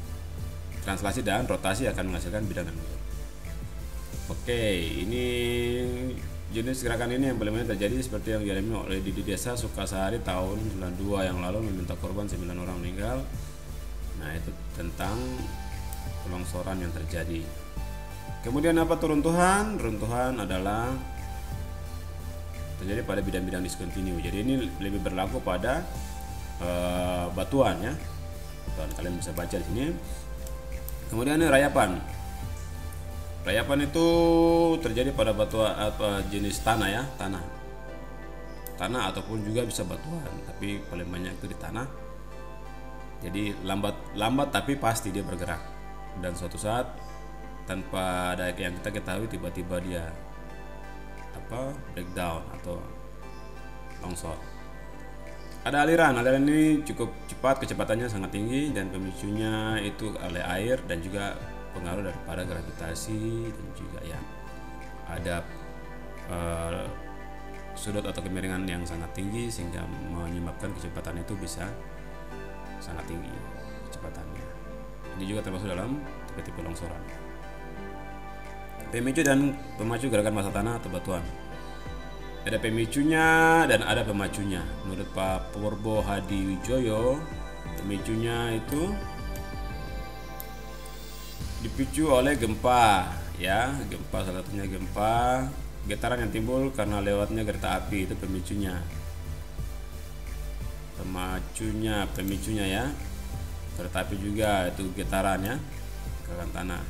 Translasi dan rotasi akan menghasilkan bidang dan busur. Oke, ini jenis gerakan ini yang paling banyak terjadi seperti yang dialami oleh di desa Sukasari tahun 92 yang lalu, meminta korban 9 orang meninggal. Nah, itu tentang longsoran yang terjadi. Kemudian apa tuh runtuhan? Runtuhan adalah terjadi pada bidang-bidang discontinue. Jadi ini lebih berlaku pada batuan ya. Kalian bisa baca di sini. Kemudian ini rayapan. Rayapan itu terjadi pada batuan jenis tanah ya, tanah ataupun juga bisa batuan, tapi paling banyak itu di tanah. Jadi lambat tapi pasti dia bergerak, dan suatu saat tanpa ada yang kita ketahui tiba-tiba dia breakdown atau longsor. Ada aliran ini cukup cepat, kecepatannya sangat tinggi, dan pemicunya itu oleh air dan juga pengaruh daripada gravitasi, dan juga ya ada sudut atau kemiringan yang sangat tinggi sehingga menyebabkan kecepatan itu bisa sangat tinggi kecepatannya. Ini juga termasuk dalam tipe-tipe longsoran. Pemicu dan pemacu gerakan massa tanah atau batuan. Ada pemicunya dan ada pemacunya. Menurut Pak Purbo Hadi Wijoyo, pemicunya itu dipicu oleh gempa, ya, gempa salah satunya gempa, getaran yang timbul karena lewatnya kereta api itu pemicunya. Pemicunya ya. Kereta api juga itu getarannya, gerakan tanah.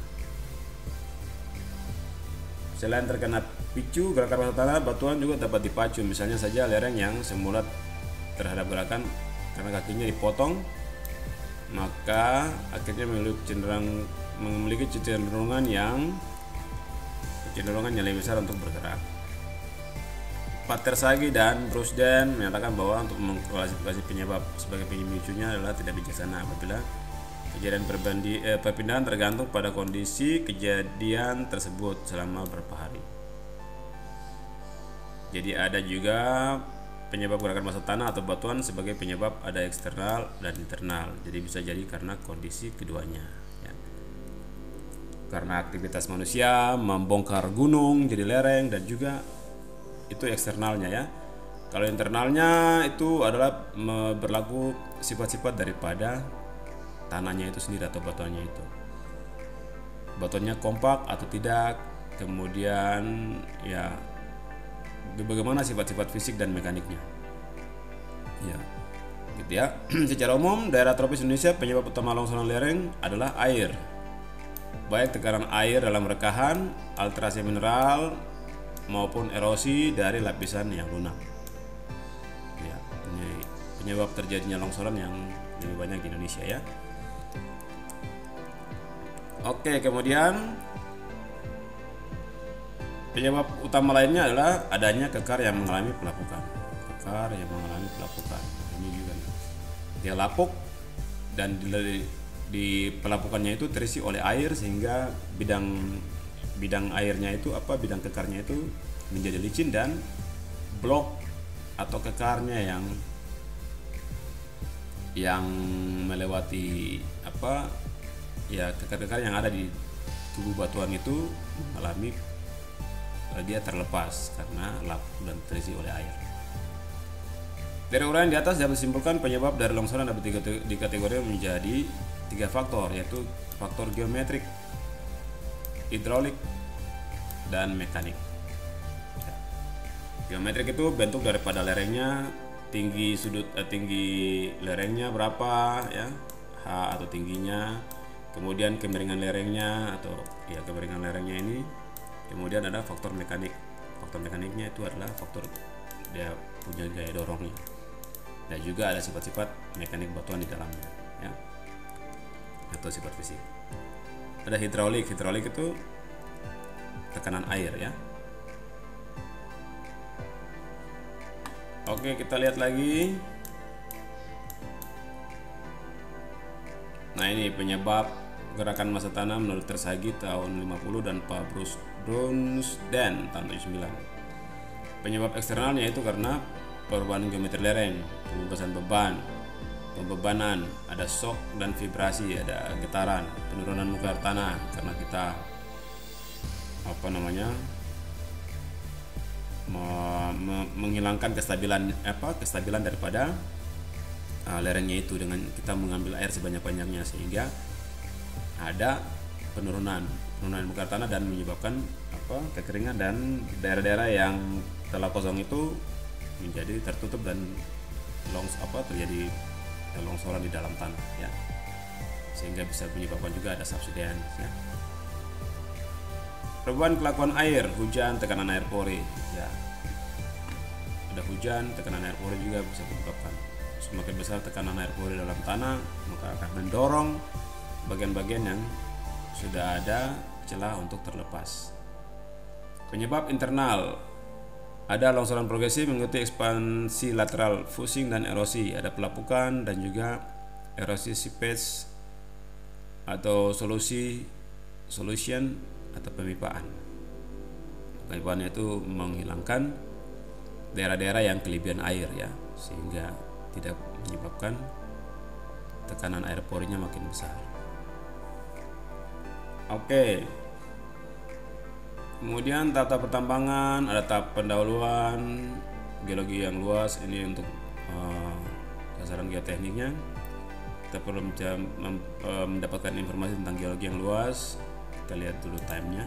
Selain terkena picu gerakan massa tanah, batuan juga dapat dipacu. Misalnya saja lereng yang semula terhadap gerakan karena kakinya dipotong, maka akhirnya memiliki kecenderungan yang lebih besar untuk bergerak. Pak Tersagi dan Brusden menyatakan bahwa untuk mengklasifikasi penyebab sebagai pemicunya adalah tidak bijaksana apabila kejadian perpindahan tergantung pada kondisi kejadian tersebut selama beberapa hari. Jadi ada juga penyebab gerakan massa tanah atau batuan sebagai penyebab ada eksternal dan internal. Jadi bisa jadi karena kondisi keduanya. Ya. Karena aktivitas manusia membongkar gunung jadi lereng dan juga itu eksternalnya ya. Kalau internalnya itu adalah berlaku sifat-sifat daripada tanahnya itu sendiri atau batuannya itu. Batuannya kompak atau tidak, kemudian ya bagaimana sifat-sifat fisik dan mekaniknya. Ya. Gitu ya. Secara umum daerah tropis Indonesia penyebab utama longsoran lereng adalah air. Baik tekanan air dalam rekahan, alterasi mineral maupun erosi dari lapisan yang lunak. Ya, ini penyebab terjadinya longsoran yang lebih banyak di Indonesia ya. Oke, kemudian penyebab utama lainnya adalah adanya kekar yang mengalami pelapukan. Ini juga dia lapuk dan di pelapukannya itu terisi oleh air sehingga bidang airnya itu bidang kekarnya itu menjadi licin dan blok atau kekarnya yang melewati kekar-kekar yang ada di tubuh batuan itu mengalami dia terlepas karena lapuk dan terisi oleh air. Dari uraian di atas dapat disimpulkan penyebab dari longsoran dapat dikategorikan menjadi 3 faktor, yaitu faktor geometrik, hidrolik, dan mekanik. Geometrik itu bentuk daripada lerengnya, tinggi lerengnya berapa ya, H atau tingginya, kemudian kemiringan lerengnya kemiringan lerengnya ini. Kemudian ada faktor mekanik. Faktor mekaniknya itu adalah faktor dia punya gaya dorongnya. Dan juga ada sifat-sifat mekanik batuan di dalamnya ya. Atau sifat fisik. Ada hidrolik. Hidrolik itu tekanan air ya. Oke, kita lihat lagi. Nah, ini penyebab gerakan massa tanah menurut Tersagi tahun 50 dan Pak Brusden tahun 79. Penyebab eksternalnya itu karena perubahan geometri lereng, pembebanan, ada shock dan vibrasi, ada getaran, penurunan muka air tanah karena kita menghilangkan kestabilan daripada lerengnya itu dengan kita mengambil air sebanyak-banyaknya sehingga ada penurunan muka air tanah dan menyebabkan kekeringan dan daerah-daerah yang telah kosong itu menjadi tertutup dan terjadi longsoran di dalam tanah ya, sehingga bisa menyebabkan juga ada subsidence ya. Perubahan kelakuan air, hujan, tekanan air pori ya. Ada hujan, tekanan air pori juga bisa menyebabkan semakin besar tekanan air pori dalam tanah, maka akan mendorong bagian-bagian yang sudah ada celah untuk terlepas. Penyebab internal, ada longsoran progresif mengikuti ekspansi lateral, fusing dan erosi, ada pelapukan dan juga erosi seepage atau solution atau pemipaan. Pemipaan itu menghilangkan daerah-daerah yang kelebihan air ya, sehingga tidak menyebabkan tekanan air porinya makin besar. Oke. Kemudian tahap pertambangan, ada tahap pendahuluan, geologi yang luas, ini untuk sasaran geotekniknya. kita perlu mendapatkan informasi tentang geologi yang luas. Kita lihat dulu timenya.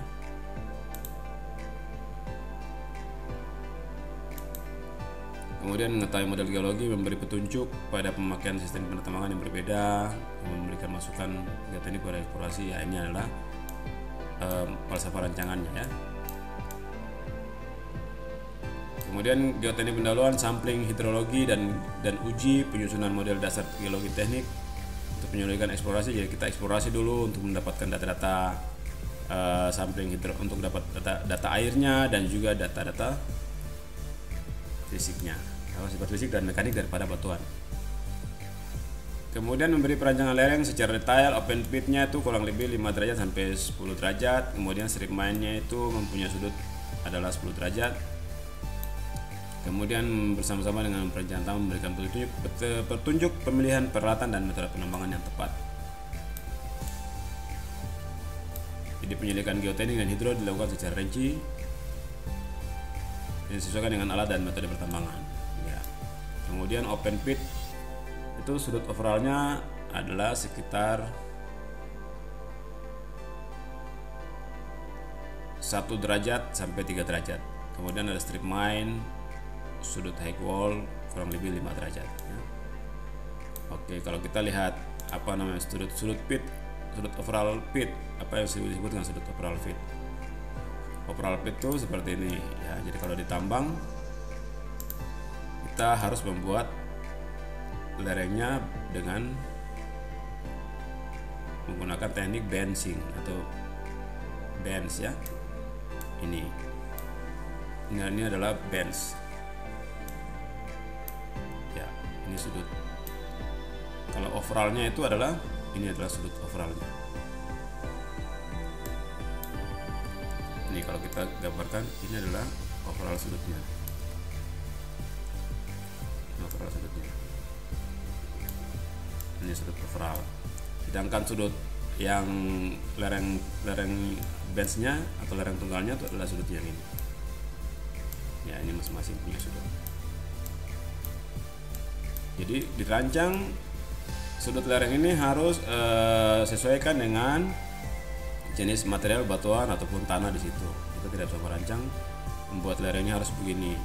Kemudian mengetahui model geologi memberi petunjuk pada pemakaian sistem penambangan yang berbeda, memberikan masukan geoteknik pada eksplorasi. Ya, ini adalah falsafah rancangannya ya. Kemudian geoteknik pendahuluan, sampling hidrologi dan uji penyusunan model dasar geologi teknik untuk penyelidikan eksplorasi. Jadi kita eksplorasi dulu untuk mendapatkan data-data sampling untuk dapat data airnya dan juga data-data fisiknya, sifat fisik dan mekanik daripada batuan. Kemudian memberi perancangan lereng secara detail. Open pitnya itu kurang lebih 5 derajat sampai 10 derajat. Kemudian strip mine-nya itu mempunyai sudut adalah 10 derajat. Kemudian bersama-sama dengan perencanaan tambang memberikan petunjuk pemilihan peralatan dan metode penambangan yang tepat. Jadi penyelidikan geoteknik dan hidro dilakukan secara rinci disesuaikan dengan alat dan metode pertambangan. Ya. Kemudian open pit itu sudut overallnya adalah sekitar 1 derajat sampai 3 derajat. Kemudian ada strip mine, sudut high wall kurang lebih 5 derajat. Ya. Oke, kalau kita lihat apa namanya sudut pit, sudut overall pit, apa yang disebut dengan sudut overall pit. Overall pit itu seperti ini ya. Jadi kalau ditambang kita harus membuat lerengnya dengan menggunakan teknik benching atau bench ya. Ini adalah bench. Ya, ini sudut. Kalau overallnya itu adalah ini adalah sudut overallnya. Ini kalau kita gambarkan ini adalah overall sudutnya. Overall sudutnya. Ini sudut overall. Sedangkan sudut yang lereng benchnya atau lereng tunggalnya itu adalah sudut yang ini. Ya, ini masing-masing punya sudut. Jadi dirancang sudut lereng ini harus sesuaikan dengan jenis material batuan ataupun tanah di situ. Kita tidak bisa merancang membuat lerengnya harus begini,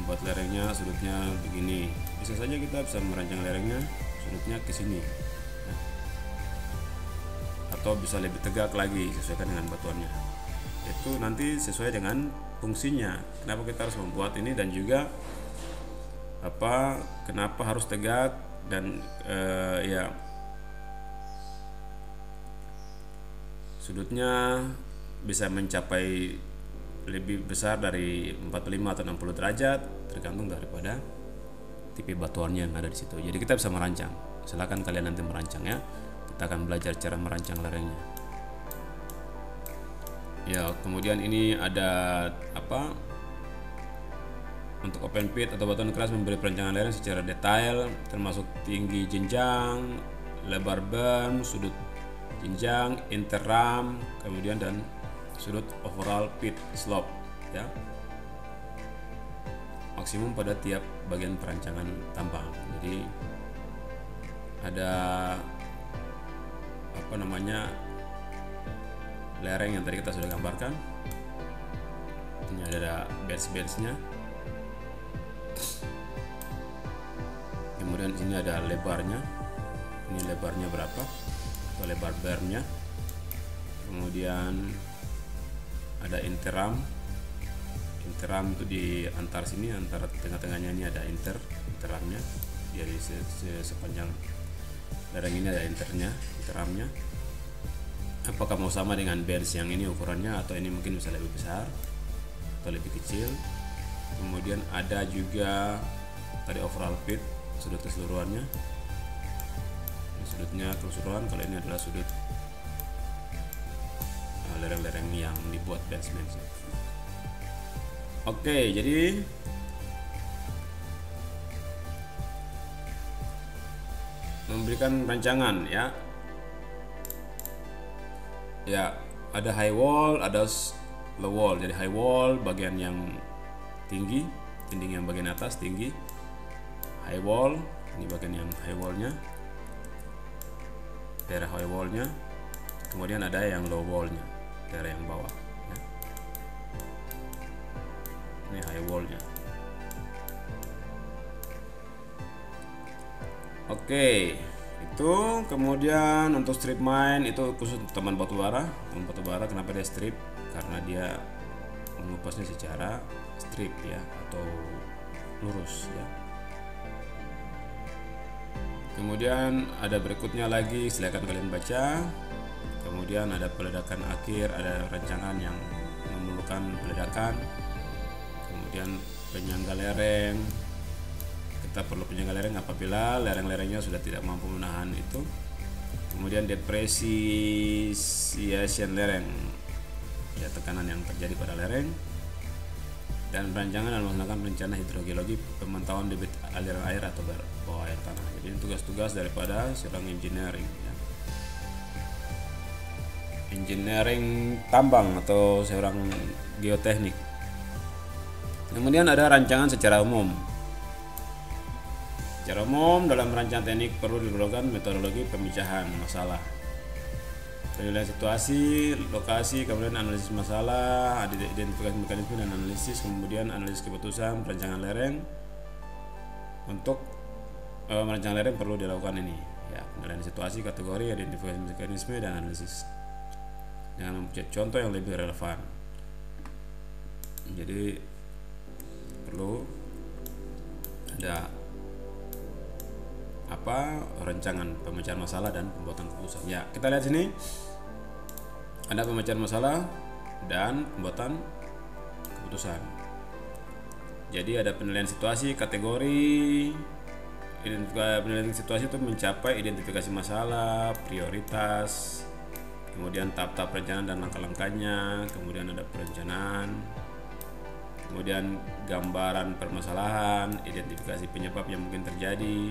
membuat lerengnya sudutnya begini. Bisa saja kita bisa merancang lerengnya sudutnya ke sini, ya. Atau bisa lebih tegak lagi sesuaikan dengan batuannya. Itu nanti sesuai dengan fungsinya. Kenapa kita harus membuat ini dan juga kenapa harus tegak dan ya. Sudutnya bisa mencapai lebih besar dari 45 atau 60 derajat tergantung daripada tipe batuannya yang ada di situ. Jadi kita bisa merancang. Silakan kalian nanti merancang ya. Kita akan belajar cara merancang lerengnya. Ya, kemudian ini ada untuk open pit atau batuan keras memberi perancangan lereng secara detail termasuk tinggi jenjang, lebar berm, sudut jenjang, interram, kemudian dan sudut overall pit slope ya. Maksimum pada tiap bagian perancangan tambang. Jadi ada lereng yang tadi kita sudah gambarkan. Ini ada bench-benchnya. Kemudian sini ada lebarnya. Ini lebarnya berapa? Atau lebar bermnya. Kemudian ada interram. Interram itu di antar sini, antara tengah-tengahnya ini ada interramnya. Jadi sepanjang lereng ini ada interramnya. Apakah mau sama dengan bench yang ini ukurannya atau ini mungkin bisa lebih besar atau lebih kecil. Kemudian ada juga tadi overall pit, sudut keseluruhannya. Ini sudutnya keseluruhan, kalau ini adalah sudut lereng-lereng yang dibuat bench. Oke, jadi memberikan rancangan ya. Ya, ada high wall, ada low wall. Jadi high wall bagian yang tinggi, dinding yang bagian atas tinggi. High wall, ini bagian yang high wallnya. daerah high wall-nya, kemudian ada yang low wall-nya, daerah yang bawah ya. Ini high wall-nya. Oke, itu kemudian untuk strip mine itu khusus teman batu bara. Teman batu bara kenapa dia strip? Karena dia mengupasnya secara strip ya, atau lurus ya. Kemudian ada berikutnya lagi, silakan kalian baca. Kemudian ada peledakan akhir, ada rancangan yang memerlukan peledakan. Kemudian penyangga lereng. Kita perlu penyangga lereng apabila lereng-lerengnya sudah tidak mampu menahan itu. Kemudian depresiasi lereng, ya, tekanan yang terjadi pada lereng. Dan perancangan dan melaksanakan rencana hidrogeologi, pemantauan debit aliran air atau bawah air tanah. Jadi tugas-tugas daripada seorang engineering ya. Engineering tambang atau seorang geoteknik. Kemudian ada rancangan secara umum. Secara umum dalam rancangan teknik perlu diperlukan metodologi pemicahan masalah, penilaian situasi, lokasi, kemudian analisis masalah, identifikasi mekanisme dan analisis, kemudian analisis keputusan, perancangan lereng. Untuk merancang lereng perlu dilakukan ini ya, penilaian situasi, kategori, identifikasi mekanisme dan analisis dengan mempunyai contoh yang lebih relevan. Jadi perlu ada rancangan pemecahan masalah dan pembuatan keputusan. Ya, kita lihat sini ada pemecahan masalah dan pembuatan keputusan. Jadi ada penilaian situasi, kategori. Penilaian situasi itu mencapai identifikasi masalah, prioritas, kemudian tahap-tahap perencanaan dan langkah-langkahnya, kemudian ada perencanaan, kemudian gambaran permasalahan, identifikasi penyebab yang mungkin terjadi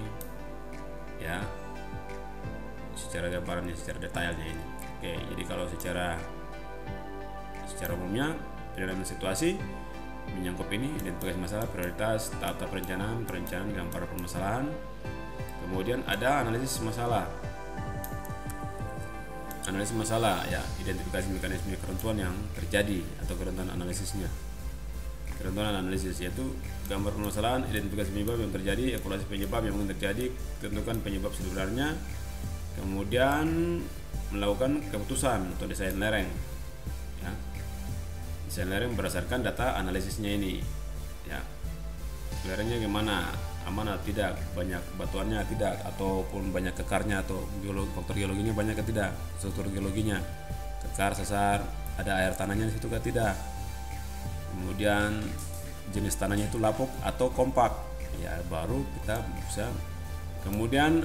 ya, secara gambarannya, secara detailnya ini. Oke, jadi kalau secara umumnya penilaian situasi menyangkut ini, identifikasi masalah, prioritas, tahap-tahap perencanaan, gambaran permasalahan. Kemudian ada analisis masalah. Analisis masalah ya, identifikasi mekanisme keruntuhan yang terjadi atau keruntuhan analisisnya. Keruntuhan analisis yaitu gambar permasalahan, identifikasi penyebab yang terjadi, evaluasi penyebab yang mungkin terjadi, tentukan penyebab sebenarnya, kemudian melakukan keputusan atau desain lereng ya. Desain lereng berdasarkan data analisisnya ini ya, lerengnya gimana, aman atau tidak, banyak batuannya tidak, ataupun banyak kekarnya, atau faktor geologinya banyak atau tidak, struktur geologinya, kekar, sesar, ada air tanahnya di situ atau tidak. Kemudian jenis tanahnya itu lapuk atau kompak ya, baru kita bisa. Kemudian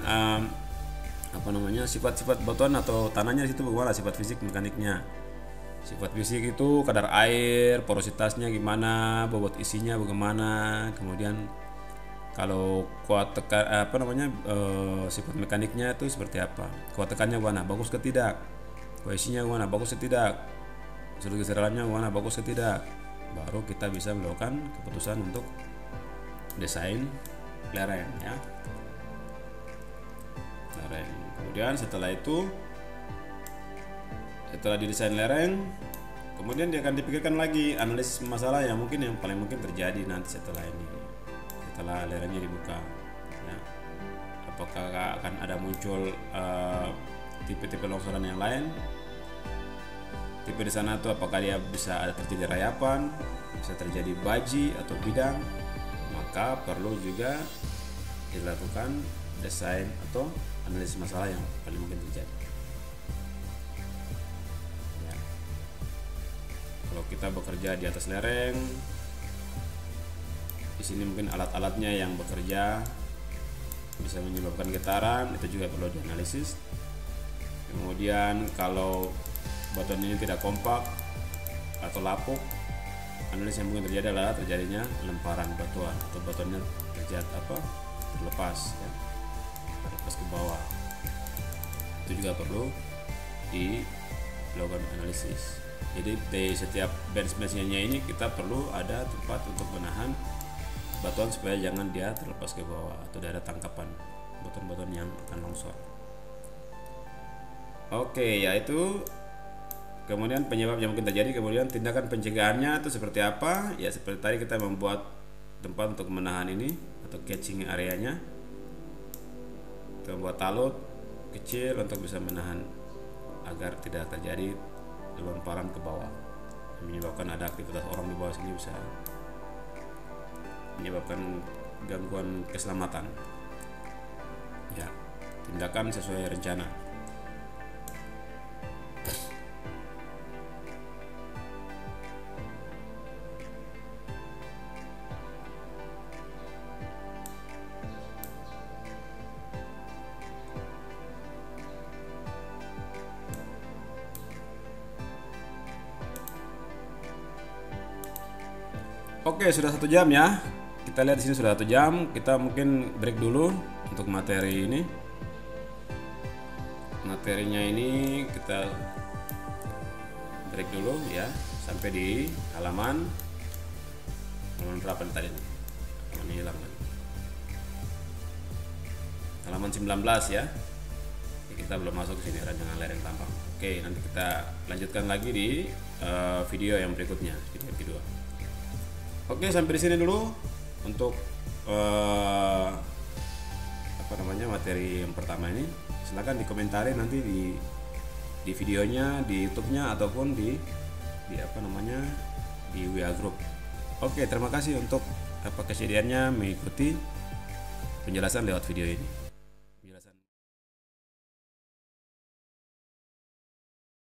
sifat-sifat batuan atau tanahnya itu bagaimana, sifat fisik mekaniknya. Sifat fisik itu kadar air, porositasnya gimana, bobot isinya bagaimana. Kemudian kalau kuat tekan sifat mekaniknya itu seperti apa, kuat tekannya gimana, bagus ke tidak, kohesinya gimana, bagus ke tidak, sudut keseralannya gimana, bagus ke tidak. Baru kita bisa melakukan keputusan untuk desain lereng ya, lereng. Kemudian setelah didesain lereng, kemudian dia akan dipikirkan lagi analisis masalah yang paling mungkin terjadi nanti setelah lerengnya dibuka ya. Apakah akan ada muncul tipe-tipe longsoran yang lain, tipe di sana tuh apakah dia bisa ada terjadi rayapan, bisa terjadi baji atau bidang, maka perlu juga dilakukan desain atau analisis masalah yang paling mungkin terjadi ya. Kalau kita bekerja di atas lereng, di sini mungkin alat-alatnya yang bekerja bisa menyebabkan getaran, itu juga perlu dianalisis. Kemudian kalau batuan ini tidak kompak atau lapuk, analisis yang mungkin terjadi adalah terjadinya lemparan batuan atau batuannya terlepas ke bawah. Itu juga perlu dilakukan analisis. Jadi di setiap bench-benchnya ini kita perlu ada tempat untuk menahan batuan supaya jangan dia terlepas ke bawah atau ada tangkapan batuan-batuan yang akan longsor. Oke, yaitu kemudian penyebab yang mungkin terjadi, kemudian tindakan pencegahannya itu seperti apa? Ya seperti tadi kita membuat tempat untuk menahan ini atau catching areanya. Kita membuat talut kecil untuk bisa menahan agar tidak terjadi lemparan ke bawah, menyebabkan ada aktivitas orang di bawah sini, bisa menyebabkan gangguan keselamatan. Ya, tindakan sesuai rencana. Oke, sudah 1 jam ya. Kita lihat di sini sudah 1 jam. Kita mungkin break dulu untuk materi ini. Materinya ini kita break dulu ya, sampai di halaman berapa tadi? Ini hilang kan? Halaman 19 ya. Kita belum masuk ke sini, rancangan lereng tambang. Oke, nanti kita lanjutkan lagi di video yang berikutnya, video kedua. Oke, sampai di sini dulu untuk materi yang pertama ini. Silahkan dikomentari nanti di videonya, di YouTube-nya ataupun di WA group. Oke, terima kasih untuk kesediaannya mengikuti penjelasan lewat video ini.